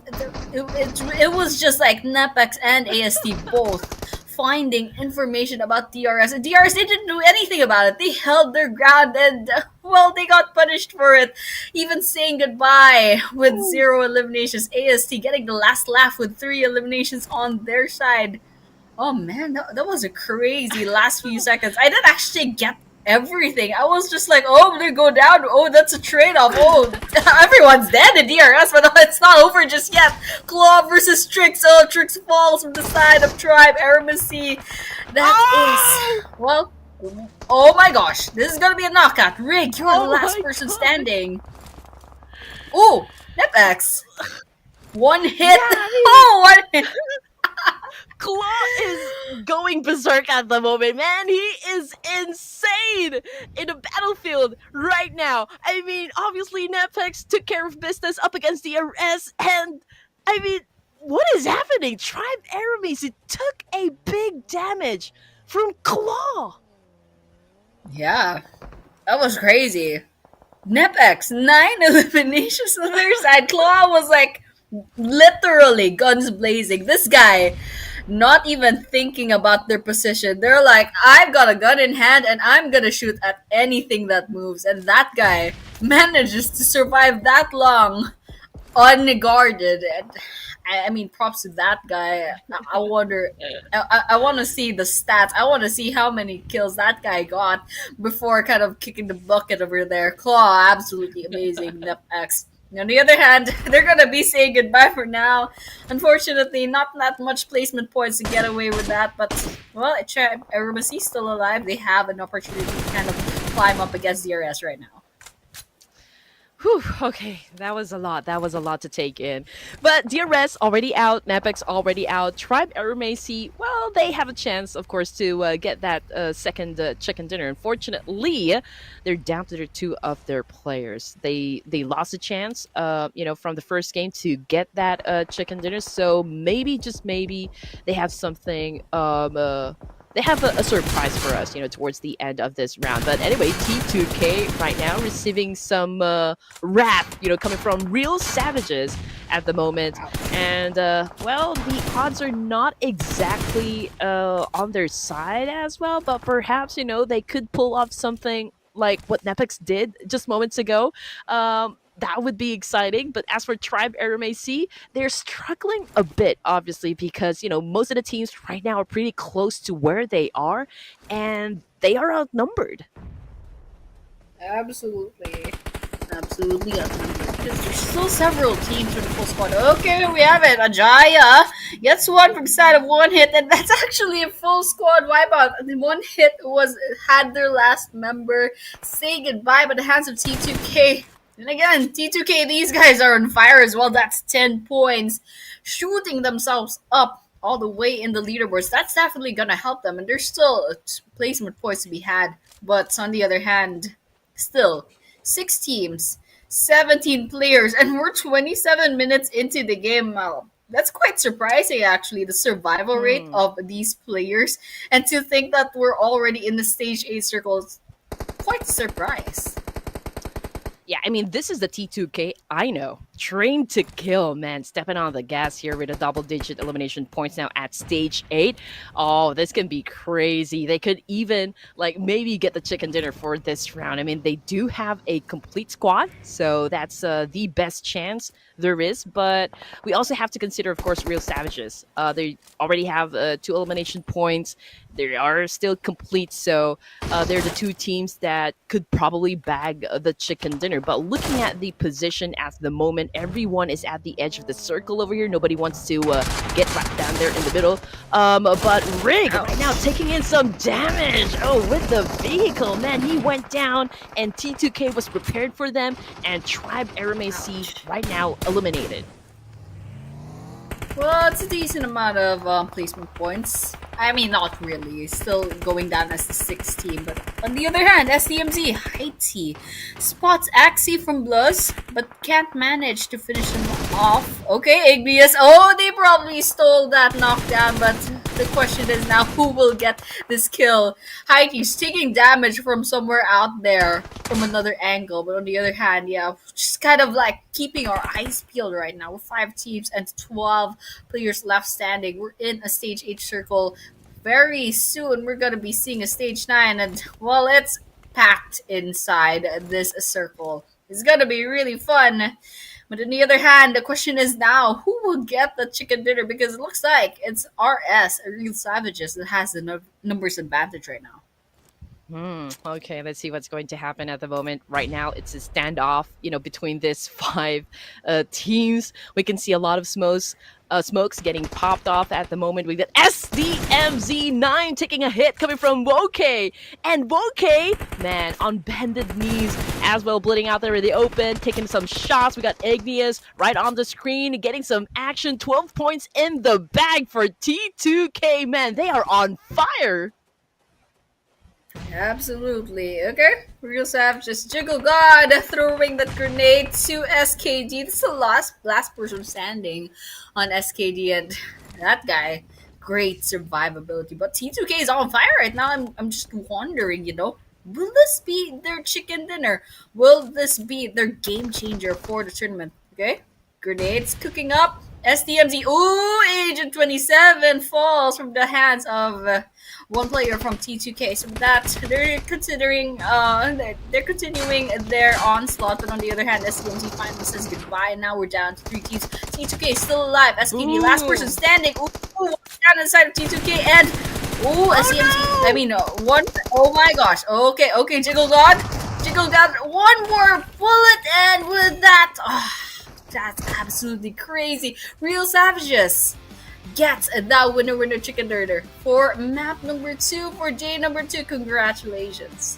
it was just like Nepex and AST both finding information about DRS. And DRS, they didn't do anything about it. They held their ground and, well, they got punished for it. Even saying goodbye with 0 eliminations. AST getting the last laugh with 3 eliminations on their side. Oh man, that was a crazy last few seconds. I didn't actually get everything. I was just like, oh, they go down. Oh, that's a trade-off. Oh, everyone's dead in DRS, but it's not over just yet. Claw versus Trix. Oh, Trix falls from the side of Tribe Aramacy. That is, well, oh my gosh. This is gonna be a knockout. Rig, you're the last person standing. Oh, Nepex. One hit. Oh, one hit. Claw is going berserk at the moment, man. He is insane in the battlefield right now. I mean, obviously, Nepex took care of business up against DRS, and I mean, what is happening? Tribe Aramis, it took a big damage from Claw. Yeah, that was crazy. Nepex, 9 eliminations on their side. Claw was like literally guns blazing. This guy, not even thinking about their position. They're like, I've got a gun in hand and I'm gonna shoot at anything that moves. And that guy manages to survive that long unguarded. And I mean, props to that guy. I wonder. I want to see the stats. I want to see how many kills that guy got before kind of kicking the bucket over there. Claw, absolutely amazing. Nepex. On the other hand, they're gonna be saying goodbye for now. Unfortunately, not that much placement points to get away with that. But well, Aramacy's still alive. They have an opportunity to kind of climb up against DRS right now. Whew, okay, that was a lot. That was a lot to take in. But DRS already out, Nepex already out. Tribe Aramacy, well, they have a chance, of course, to get that second chicken dinner. Unfortunately, they're down to 2 of their players. They lost a chance, from the first game to get that chicken dinner. So maybe, just maybe, they have something. They have a surprise for us, towards the end of this round. But anyway, T2K right now receiving some wrath, coming from Real Savages at the moment. And, well, the odds are not exactly on their side as well, but perhaps, they could pull off something like what Nepex did just moments ago. That would be exciting. But as for Tribe Aramacy, they're struggling a bit, obviously, because, most of the teams right now are pretty close to where they are, and they are outnumbered. Absolutely. Absolutely outnumbered. Because there's still several teams with the full squad. Okay, we have it. Ajaya gets one from side of one hit, and that's actually a full squad wipeout. The one hit had their last member say goodbye by the hands of T2K. And again, T2K, these guys are on fire as well. That's 10 points. Shooting themselves up all the way in the leaderboards. That's definitely going to help them. And there's still placement points to be had. But on the other hand, still, 6 teams, 17 players, and we're 27 minutes into the game. That's quite surprising, actually, the survival rate Hmm. of these players. And to think that we're already in the stage 8 circles, quite a surprise. Yeah, I mean, this is the T2K I know. Trained to kill, man. Stepping on the gas here with a double digit elimination points now at stage 8. Oh, this can be crazy. They could even, like, maybe get the chicken dinner for this round. I mean, they do have a complete squad, so that's the best chance there is. But we also have to consider, of course, Real Savages. They already have 2 elimination points. They are still complete, so they're the two teams that could probably bag the chicken dinner. But looking at the position at the moment, everyone is at the edge of the circle over here. Nobody wants to get right down there in the middle. But Rig right now taking in some damage. Oh, with the vehicle, man, he went down, and T2K was prepared for them, and Tribe RMAC right now eliminated. Well, it's a decent amount of placement points. I mean, not really. Still going down as the sixth team. But on the other hand, SDMZ, Haiti, spots Axie from Bluz, but can't manage to finish him off. Okay, Igneous. Oh, they probably stole that knockdown, but the question is now who will get this kill? Haiti's taking damage from somewhere out there, from another angle. But on the other hand, yeah, just kind of like keeping our eyes peeled right now. With 5 teams and 12 players left standing. We're in a stage 8 circle. Very soon, we're going to be seeing a stage 9. And, well, it's packed inside this circle. It's going to be really fun. But on the other hand, the question is now, who will get the chicken dinner? Because it looks like it's RS, Real Savages, that has the numbers advantage right now. Okay, let's see what's going to happen at the moment. Right now, it's a standoff, between these 5 teams. We can see a lot of smokes getting popped off at the moment. We got SDMZ9 taking a hit coming from Woke. And Woke, man, on bended knees as well, bleeding out there in the open, taking some shots. We got Igneous right on the screen, getting some action. 12 points in the bag for T2K, man. They are on fire. Absolutely. Okay. Real Sav just Jiggle God throwing that grenade to SKD. This is the last person standing on SKD, and that guy, great survivability. But T2K is on fire right now. I'm just wondering, will this be their chicken dinner? Will this be their game changer for the tournament? Okay. Grenades cooking up. SDMZ. Ooh, Agent 27 falls from the hands of one player from T2K. So that they're considering, they're continuing their onslaught. But on the other hand, SDMZ finally says goodbye, and now we're down to 3 teams. T2K is still alive. SKD, last person standing. Ooh, down inside of T2K, and SDMZ. No! I mean, one. Oh my gosh. Okay, Jiggle God. Jiggle God. One more bullet, and with that. That's absolutely crazy. Real Savages gets that winner chicken dinner for map number 2, for day number 2. Congratulations.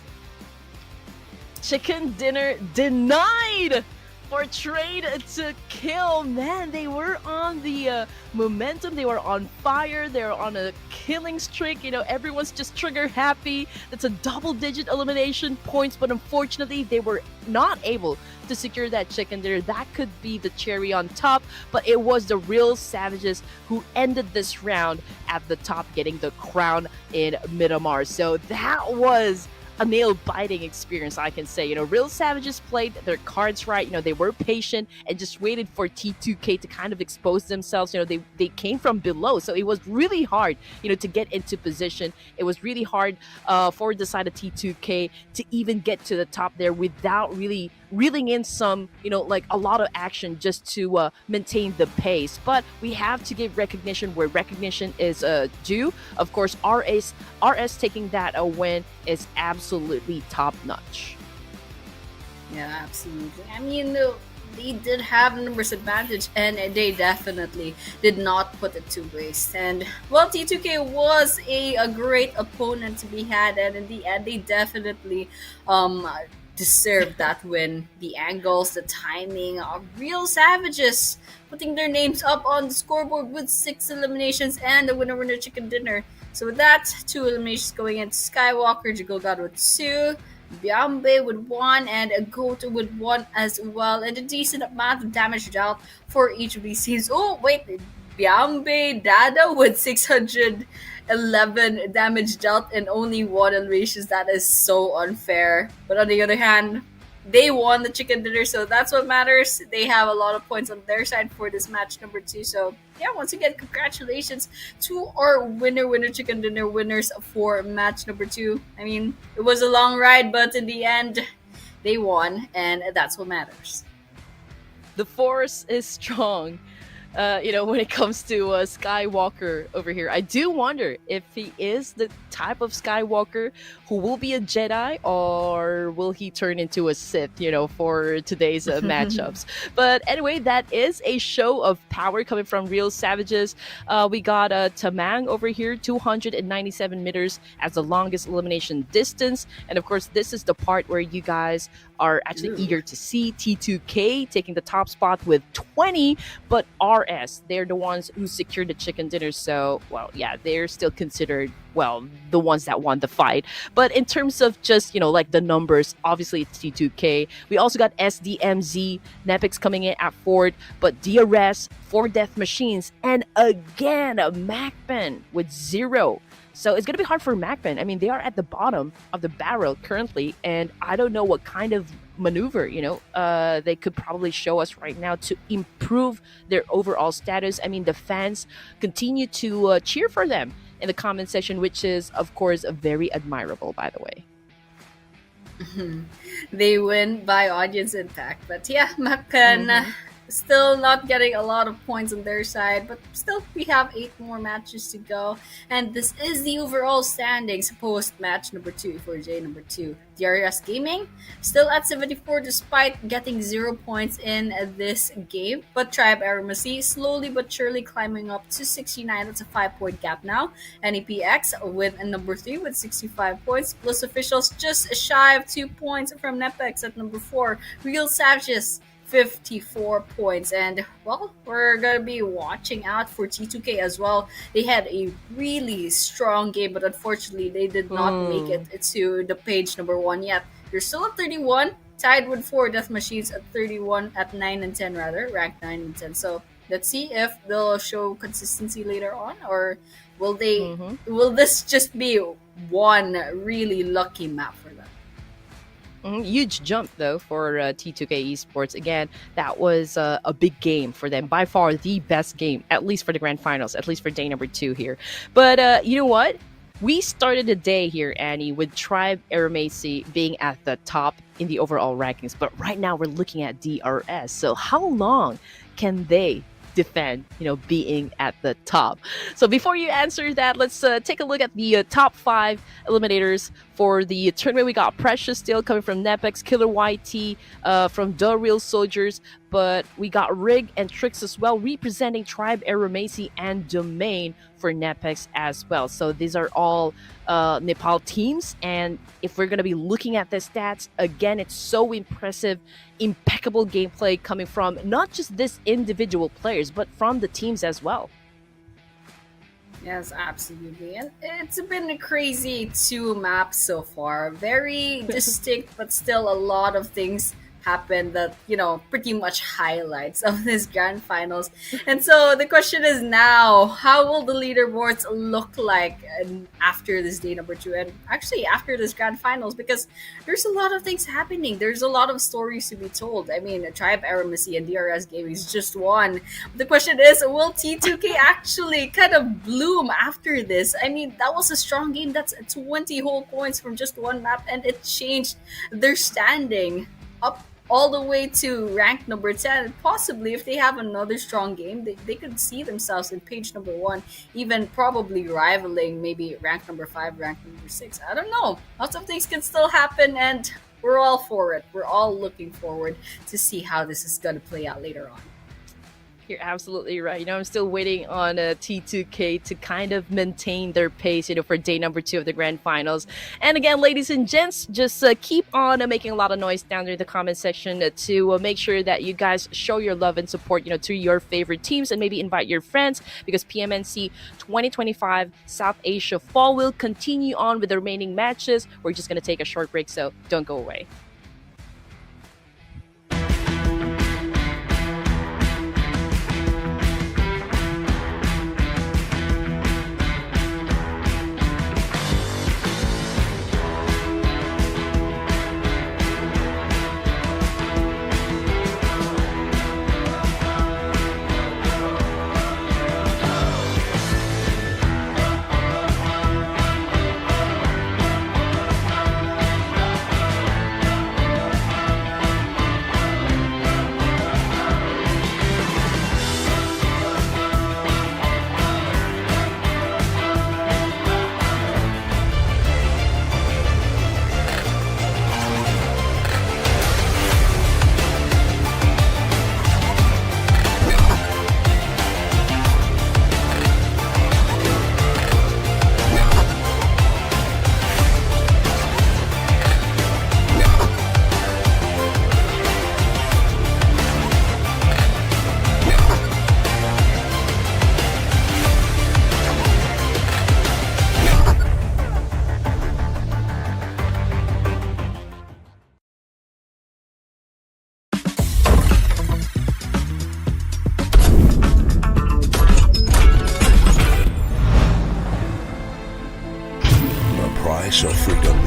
Chicken dinner denied for Trade to Kill. Man, they were on the momentum. They were on fire. They were on a killing streak. Everyone's just trigger happy. That's a double-digit elimination points, but unfortunately, they were not able to secure that chicken dinner. That could be the cherry on top, but it was the Real Savages who ended this round at the top, getting the crown in Miramar. So that was a nail-biting experience, I can say. Real Savages played their cards right. They were patient and just waited for T2K to kind of expose themselves. They came from below, so it was really hard, to get into position. It was really hard for the side of T2K to even get to the top there without really reeling in some, like a lot of action just to maintain the pace. But we have to give recognition where recognition is due. Of course, RS taking that a win is absolutely top notch. Yeah, absolutely. I mean, they did have numbers advantage, and they definitely did not put it to waste. And well, T2K was a great opponent to be had, and in the end, they definitely deserved that win. The angles, the timing of Real Savages putting their names up on the scoreboard with 6 eliminations and the winner chicken dinner. So with that, 2 eliminations going into Skywalker, Jiggle God with 2, Biambe with 1, and a Goto with 1 as well, and a decent amount of damage dealt for each of these teams. Oh wait, Biambe Dada with 611 damage dealt and only 1 unleashes. That is so unfair. But on the other hand, they won the chicken dinner, so that's what matters. They have a lot of points on their side for this match number 2. So yeah, once again, congratulations to our winner chicken dinner winners for match number 2. I mean, it was a long ride, but in the end, they won, and that's what matters. The force is strong. When it comes to Skywalker over here, I do wonder if he is the type of Skywalker who will be a Jedi, or will he turn into a Sith, for today's matchups. But anyway, that is a show of power coming from Real Savages. We got Tamang over here, 297 meters as the longest elimination distance. And of course, this is the part where you guys are actually eager to see. T2K taking the top spot with 20, but RS, they're the ones who secured the chicken dinner. So, well, yeah, they're still considered, well, the ones that won the fight. But in terms of just, like the numbers, obviously it's T2K. We also got SDMZ, Nepix coming in at 4th, but DRS, 4 Death Machines, and again, MacBen with 0. So it's going to be hard for MacBen. I mean, they are at the bottom of the barrel currently, and I don't know what kind of maneuver, they could probably show us right now to improve their overall status. I mean, the fans continue to cheer for them in the comment section, which is, of course, very admirable, by the way. They win by audience impact. But yeah, MacBen still not getting a lot of points on their side, but still we have 8 more matches to go, and this is the overall standings post match number 2 for J number 2. DRS Gaming still at 74 despite getting 0 points in this game, but Tribe Aramasi slowly but surely climbing up to 69. That's a 5-point gap now. NEPX with number 3 with 65 points, plus officials just shy of 2 points from Nepex at number 4. Real Savages 54 points, and well, we're gonna be watching out for T2K as well. They had a really strong game, but unfortunately they did not make it to the page number 1 yet. They're still at 31, tied with 4 Death Machines at 31, at 9 and 10 rather, ranked 9 and 10. So let's see if they'll show consistency later on, or will they will this just be one really lucky map for them? Huge jump though for T2K Esports. Again, that was a big game for them, by far the best game, at least for the grand finals, at least for day number 2 here. But you know what, we started the day here, Annie, with Tribe Aramasi being at the top in the overall rankings, but right now we're looking at DRS. So how long can they defend, being at the top? So before you answer that, let's take a look at the top 5 eliminators for the tournament. We got Precious still coming from Nepex, Killer YT from The Real Soldiers, but we got Rig and Trix as well, representing Tribe Aramasi and Domain for Nepex as well. So these are all Nepal teams, and if we're going to be looking at the stats, again, it's so impressive, impeccable gameplay coming from not just this individual players, but from the teams as well. Yes, absolutely. And it's been a crazy 2 maps so far. Very distinct, but still a lot of things happened that, pretty much highlights of this grand finals. And so the question is now, how will the leaderboards look like after this day number 2, and actually after this grand finals? Because there's a lot of things happening. There's a lot of stories to be told. I mean, Tribe Aramasi and DRS Gaming is just one. The question is, will T2K actually kind of bloom after this? I mean, that was a strong game. That's 20 whole points from just one map, and it changed their standing up all the way to rank number 10. Possibly, if they have another strong game, they could see themselves in page number 1, even probably rivaling maybe rank number 5, rank number 6. I don't know. Lots of things can still happen, and we're all for it. We're all looking forward to see how this is going to play out later on. You're absolutely right. I'm still waiting on T2K to kind of maintain their pace, for day number 2 of the grand finals. And again, ladies and gents, just keep on making a lot of noise down there in the comment section to make sure that you guys show your love and support, to your favorite teams, and maybe invite your friends, because PMNC 2025 South Asia Fall will continue on with the remaining matches. We're just going to take a short break, so don't go away.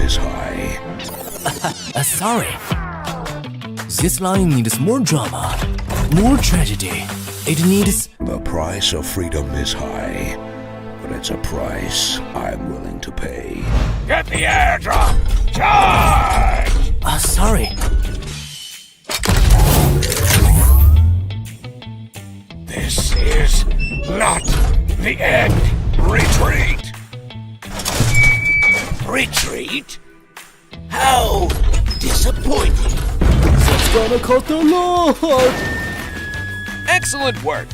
is high. Sorry. This line needs more drama, more tragedy. It needs. The price of freedom is high, but it's a price I'm willing to pay. Get the airdrop! Charge! Sorry. This is not the end. Retreat! Retreat? How disappointing. It's gonna cut the Lord. Excellent work.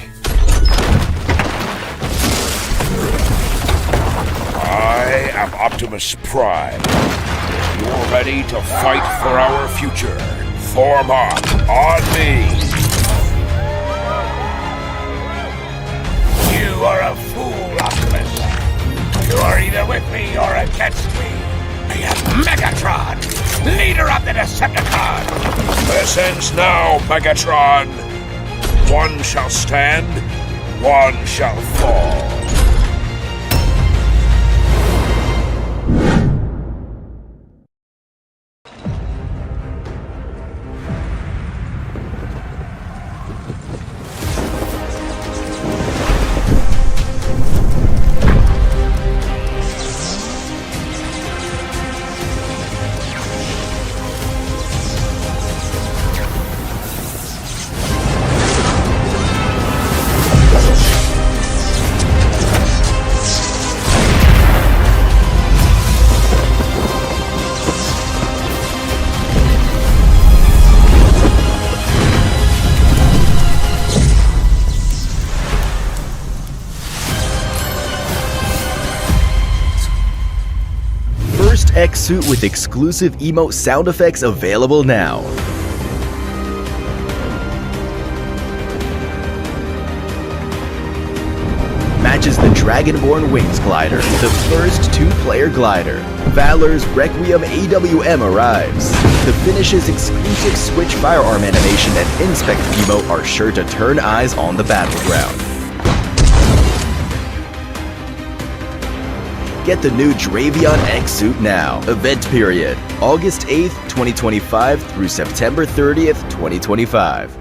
I am Optimus Prime. If you're ready to fight for our future, form up on me. You are a fool, Optimus. You are either with me or against me. I am Megatron, leader of the Decepticons. This ends now, Megatron. One shall stand, one shall fall. X suit with exclusive emote sound effects available now. Matches the Dragonborn Wings glider, the first two-player glider. Valor's Requiem AWM arrives. The finish's exclusive Switch firearm animation and Inspect emote are sure to turn eyes on the battleground. Get the new Dravion X suit now. Event period, August 8th, 2025 through September 30th, 2025.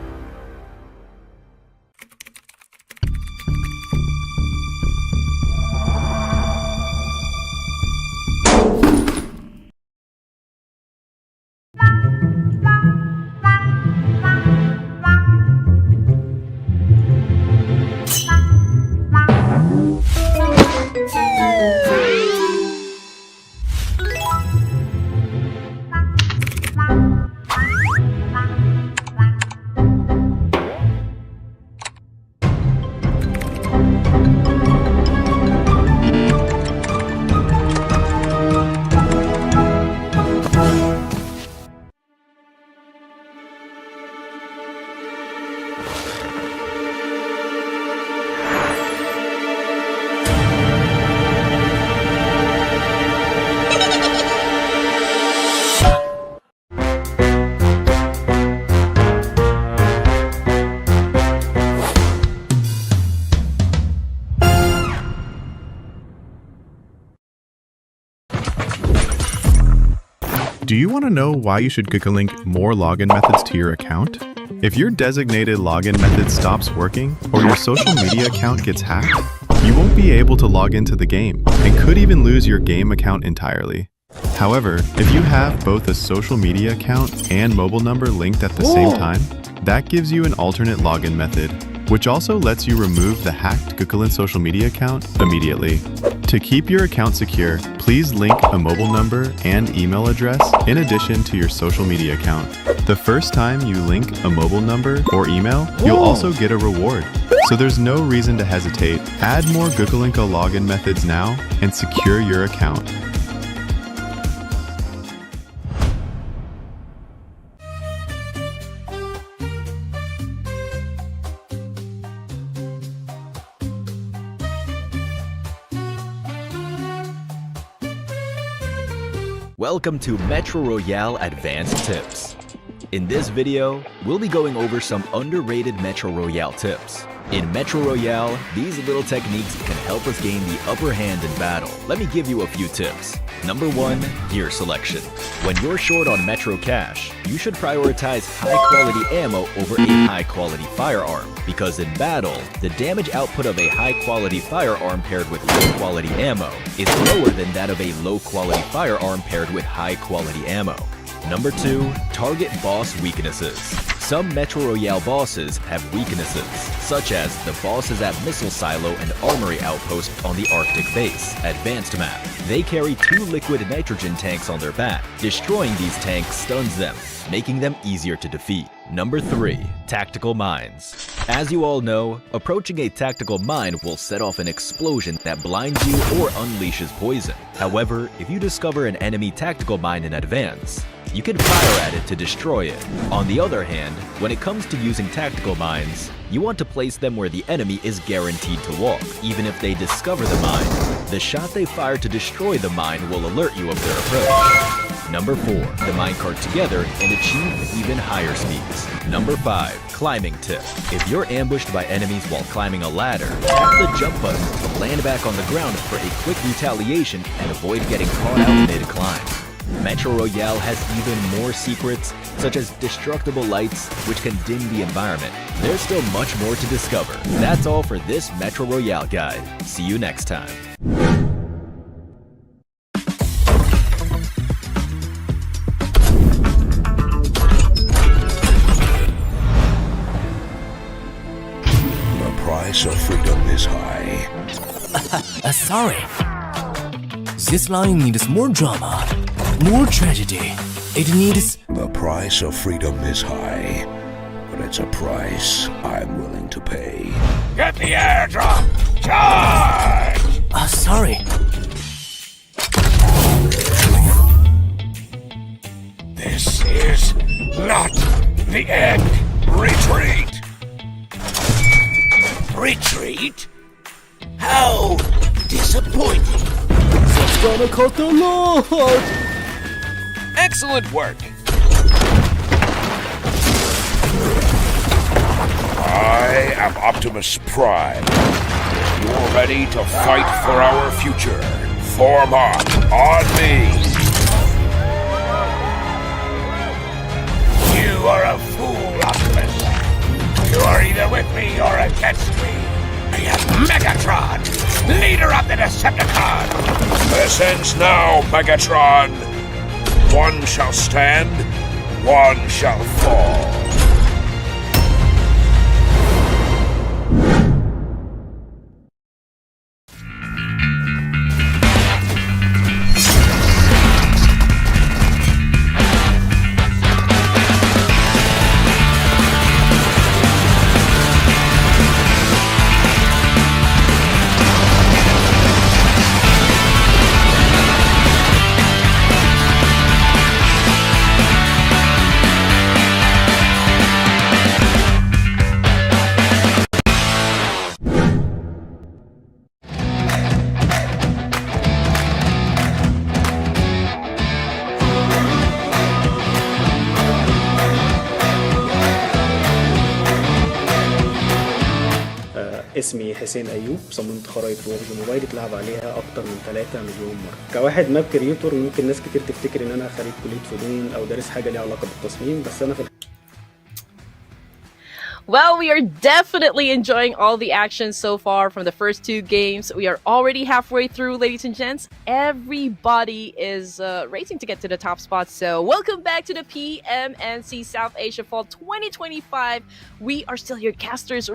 Do you want to know why you should link more login methods to your account? If your designated login method stops working or your social media account gets hacked, you won't be able to log into the game and could even lose your game account entirely. However, if you have both a social media account and mobile number linked at the same time, that gives you an alternate login method, which also lets you remove the hacked Google social media account immediately. To keep your account secure, please link a mobile number and email address in addition to your social media account. The first time you link a mobile number or email, you'll also get a reward. So there's no reason to hesitate. Add more Google login methods now and secure your account. Welcome to Metro Royale Advanced Tips. In this video, we'll be going over some underrated Metro Royale tips. In Metro Royale, these little techniques can help us gain the upper hand in battle. Let me give you a few tips. Number 1, gear selection. When you're short on Metro cash, you should prioritize high-quality ammo over a high-quality firearm, because in battle, the damage output of a high-quality firearm paired with low-quality ammo is lower than that of a low-quality firearm paired with high-quality ammo. Number 2, target boss weaknesses. Some Metro Royale bosses have weaknesses, such as the bosses at Missile Silo and Armory Outpost on the Arctic Base, Advanced Map. They carry 2 liquid nitrogen tanks on their back. Destroying these tanks stuns them, making them easier to defeat. Number 3, tactical mines. As you all know, approaching a tactical mine will set off an explosion that blinds you or unleashes poison. However, if you discover an enemy tactical mine in advance, you can fire at it to destroy it. On the other hand, when it comes to using tactical mines, you want to place them where the enemy is guaranteed to walk. Even if they discover the mine, the shot they fire to destroy the mine will alert you of their approach. Number 4, the minecart together and achieve even higher speeds. Number 5, climbing tip. If you're ambushed by enemies while climbing a ladder, tap the jump button to land back on the ground for a quick retaliation and avoid getting caught out mid-climb. Metro Royale has even more secrets, such as destructible lights, which can dim the environment. There's still much more to discover. That's all for this Metro Royale guide. See you next time. The price of freedom is high. Sorry. This line needs more drama, more tragedy. It needs... The price of freedom is high, but it's a price I'm willing to pay. Get the airdrop! Charge! Sorry. This is not the end. Retreat! Retreat? How disappointing! It's gonna cut the Lord! Excellent work! I am Optimus Prime. If you're ready to fight for our future, form up on me! You are a fool, Optimus. You are either with me or against me. I am Megatron, leader of the Decepticons. This ends now, Megatron. One shall stand, one shall fall. اسمي حسين أيوب صممت خرائط ببجي موبايل اتلعب عليها أكتر من 3 مليون مرة. كواحد ماب كريتور ممكن ناس كتير تفتكر إن أنا خريج كلية فنون أو دارس حاجة ليها علاقة بالتصميم، بس أنا في Well, we are definitely enjoying all the action so far from the first 2 games. We are already halfway through, ladies and gents. Everybody is racing to get to the top spot. So welcome back to the PMNC South Asia Fall 2025. We are still your casters.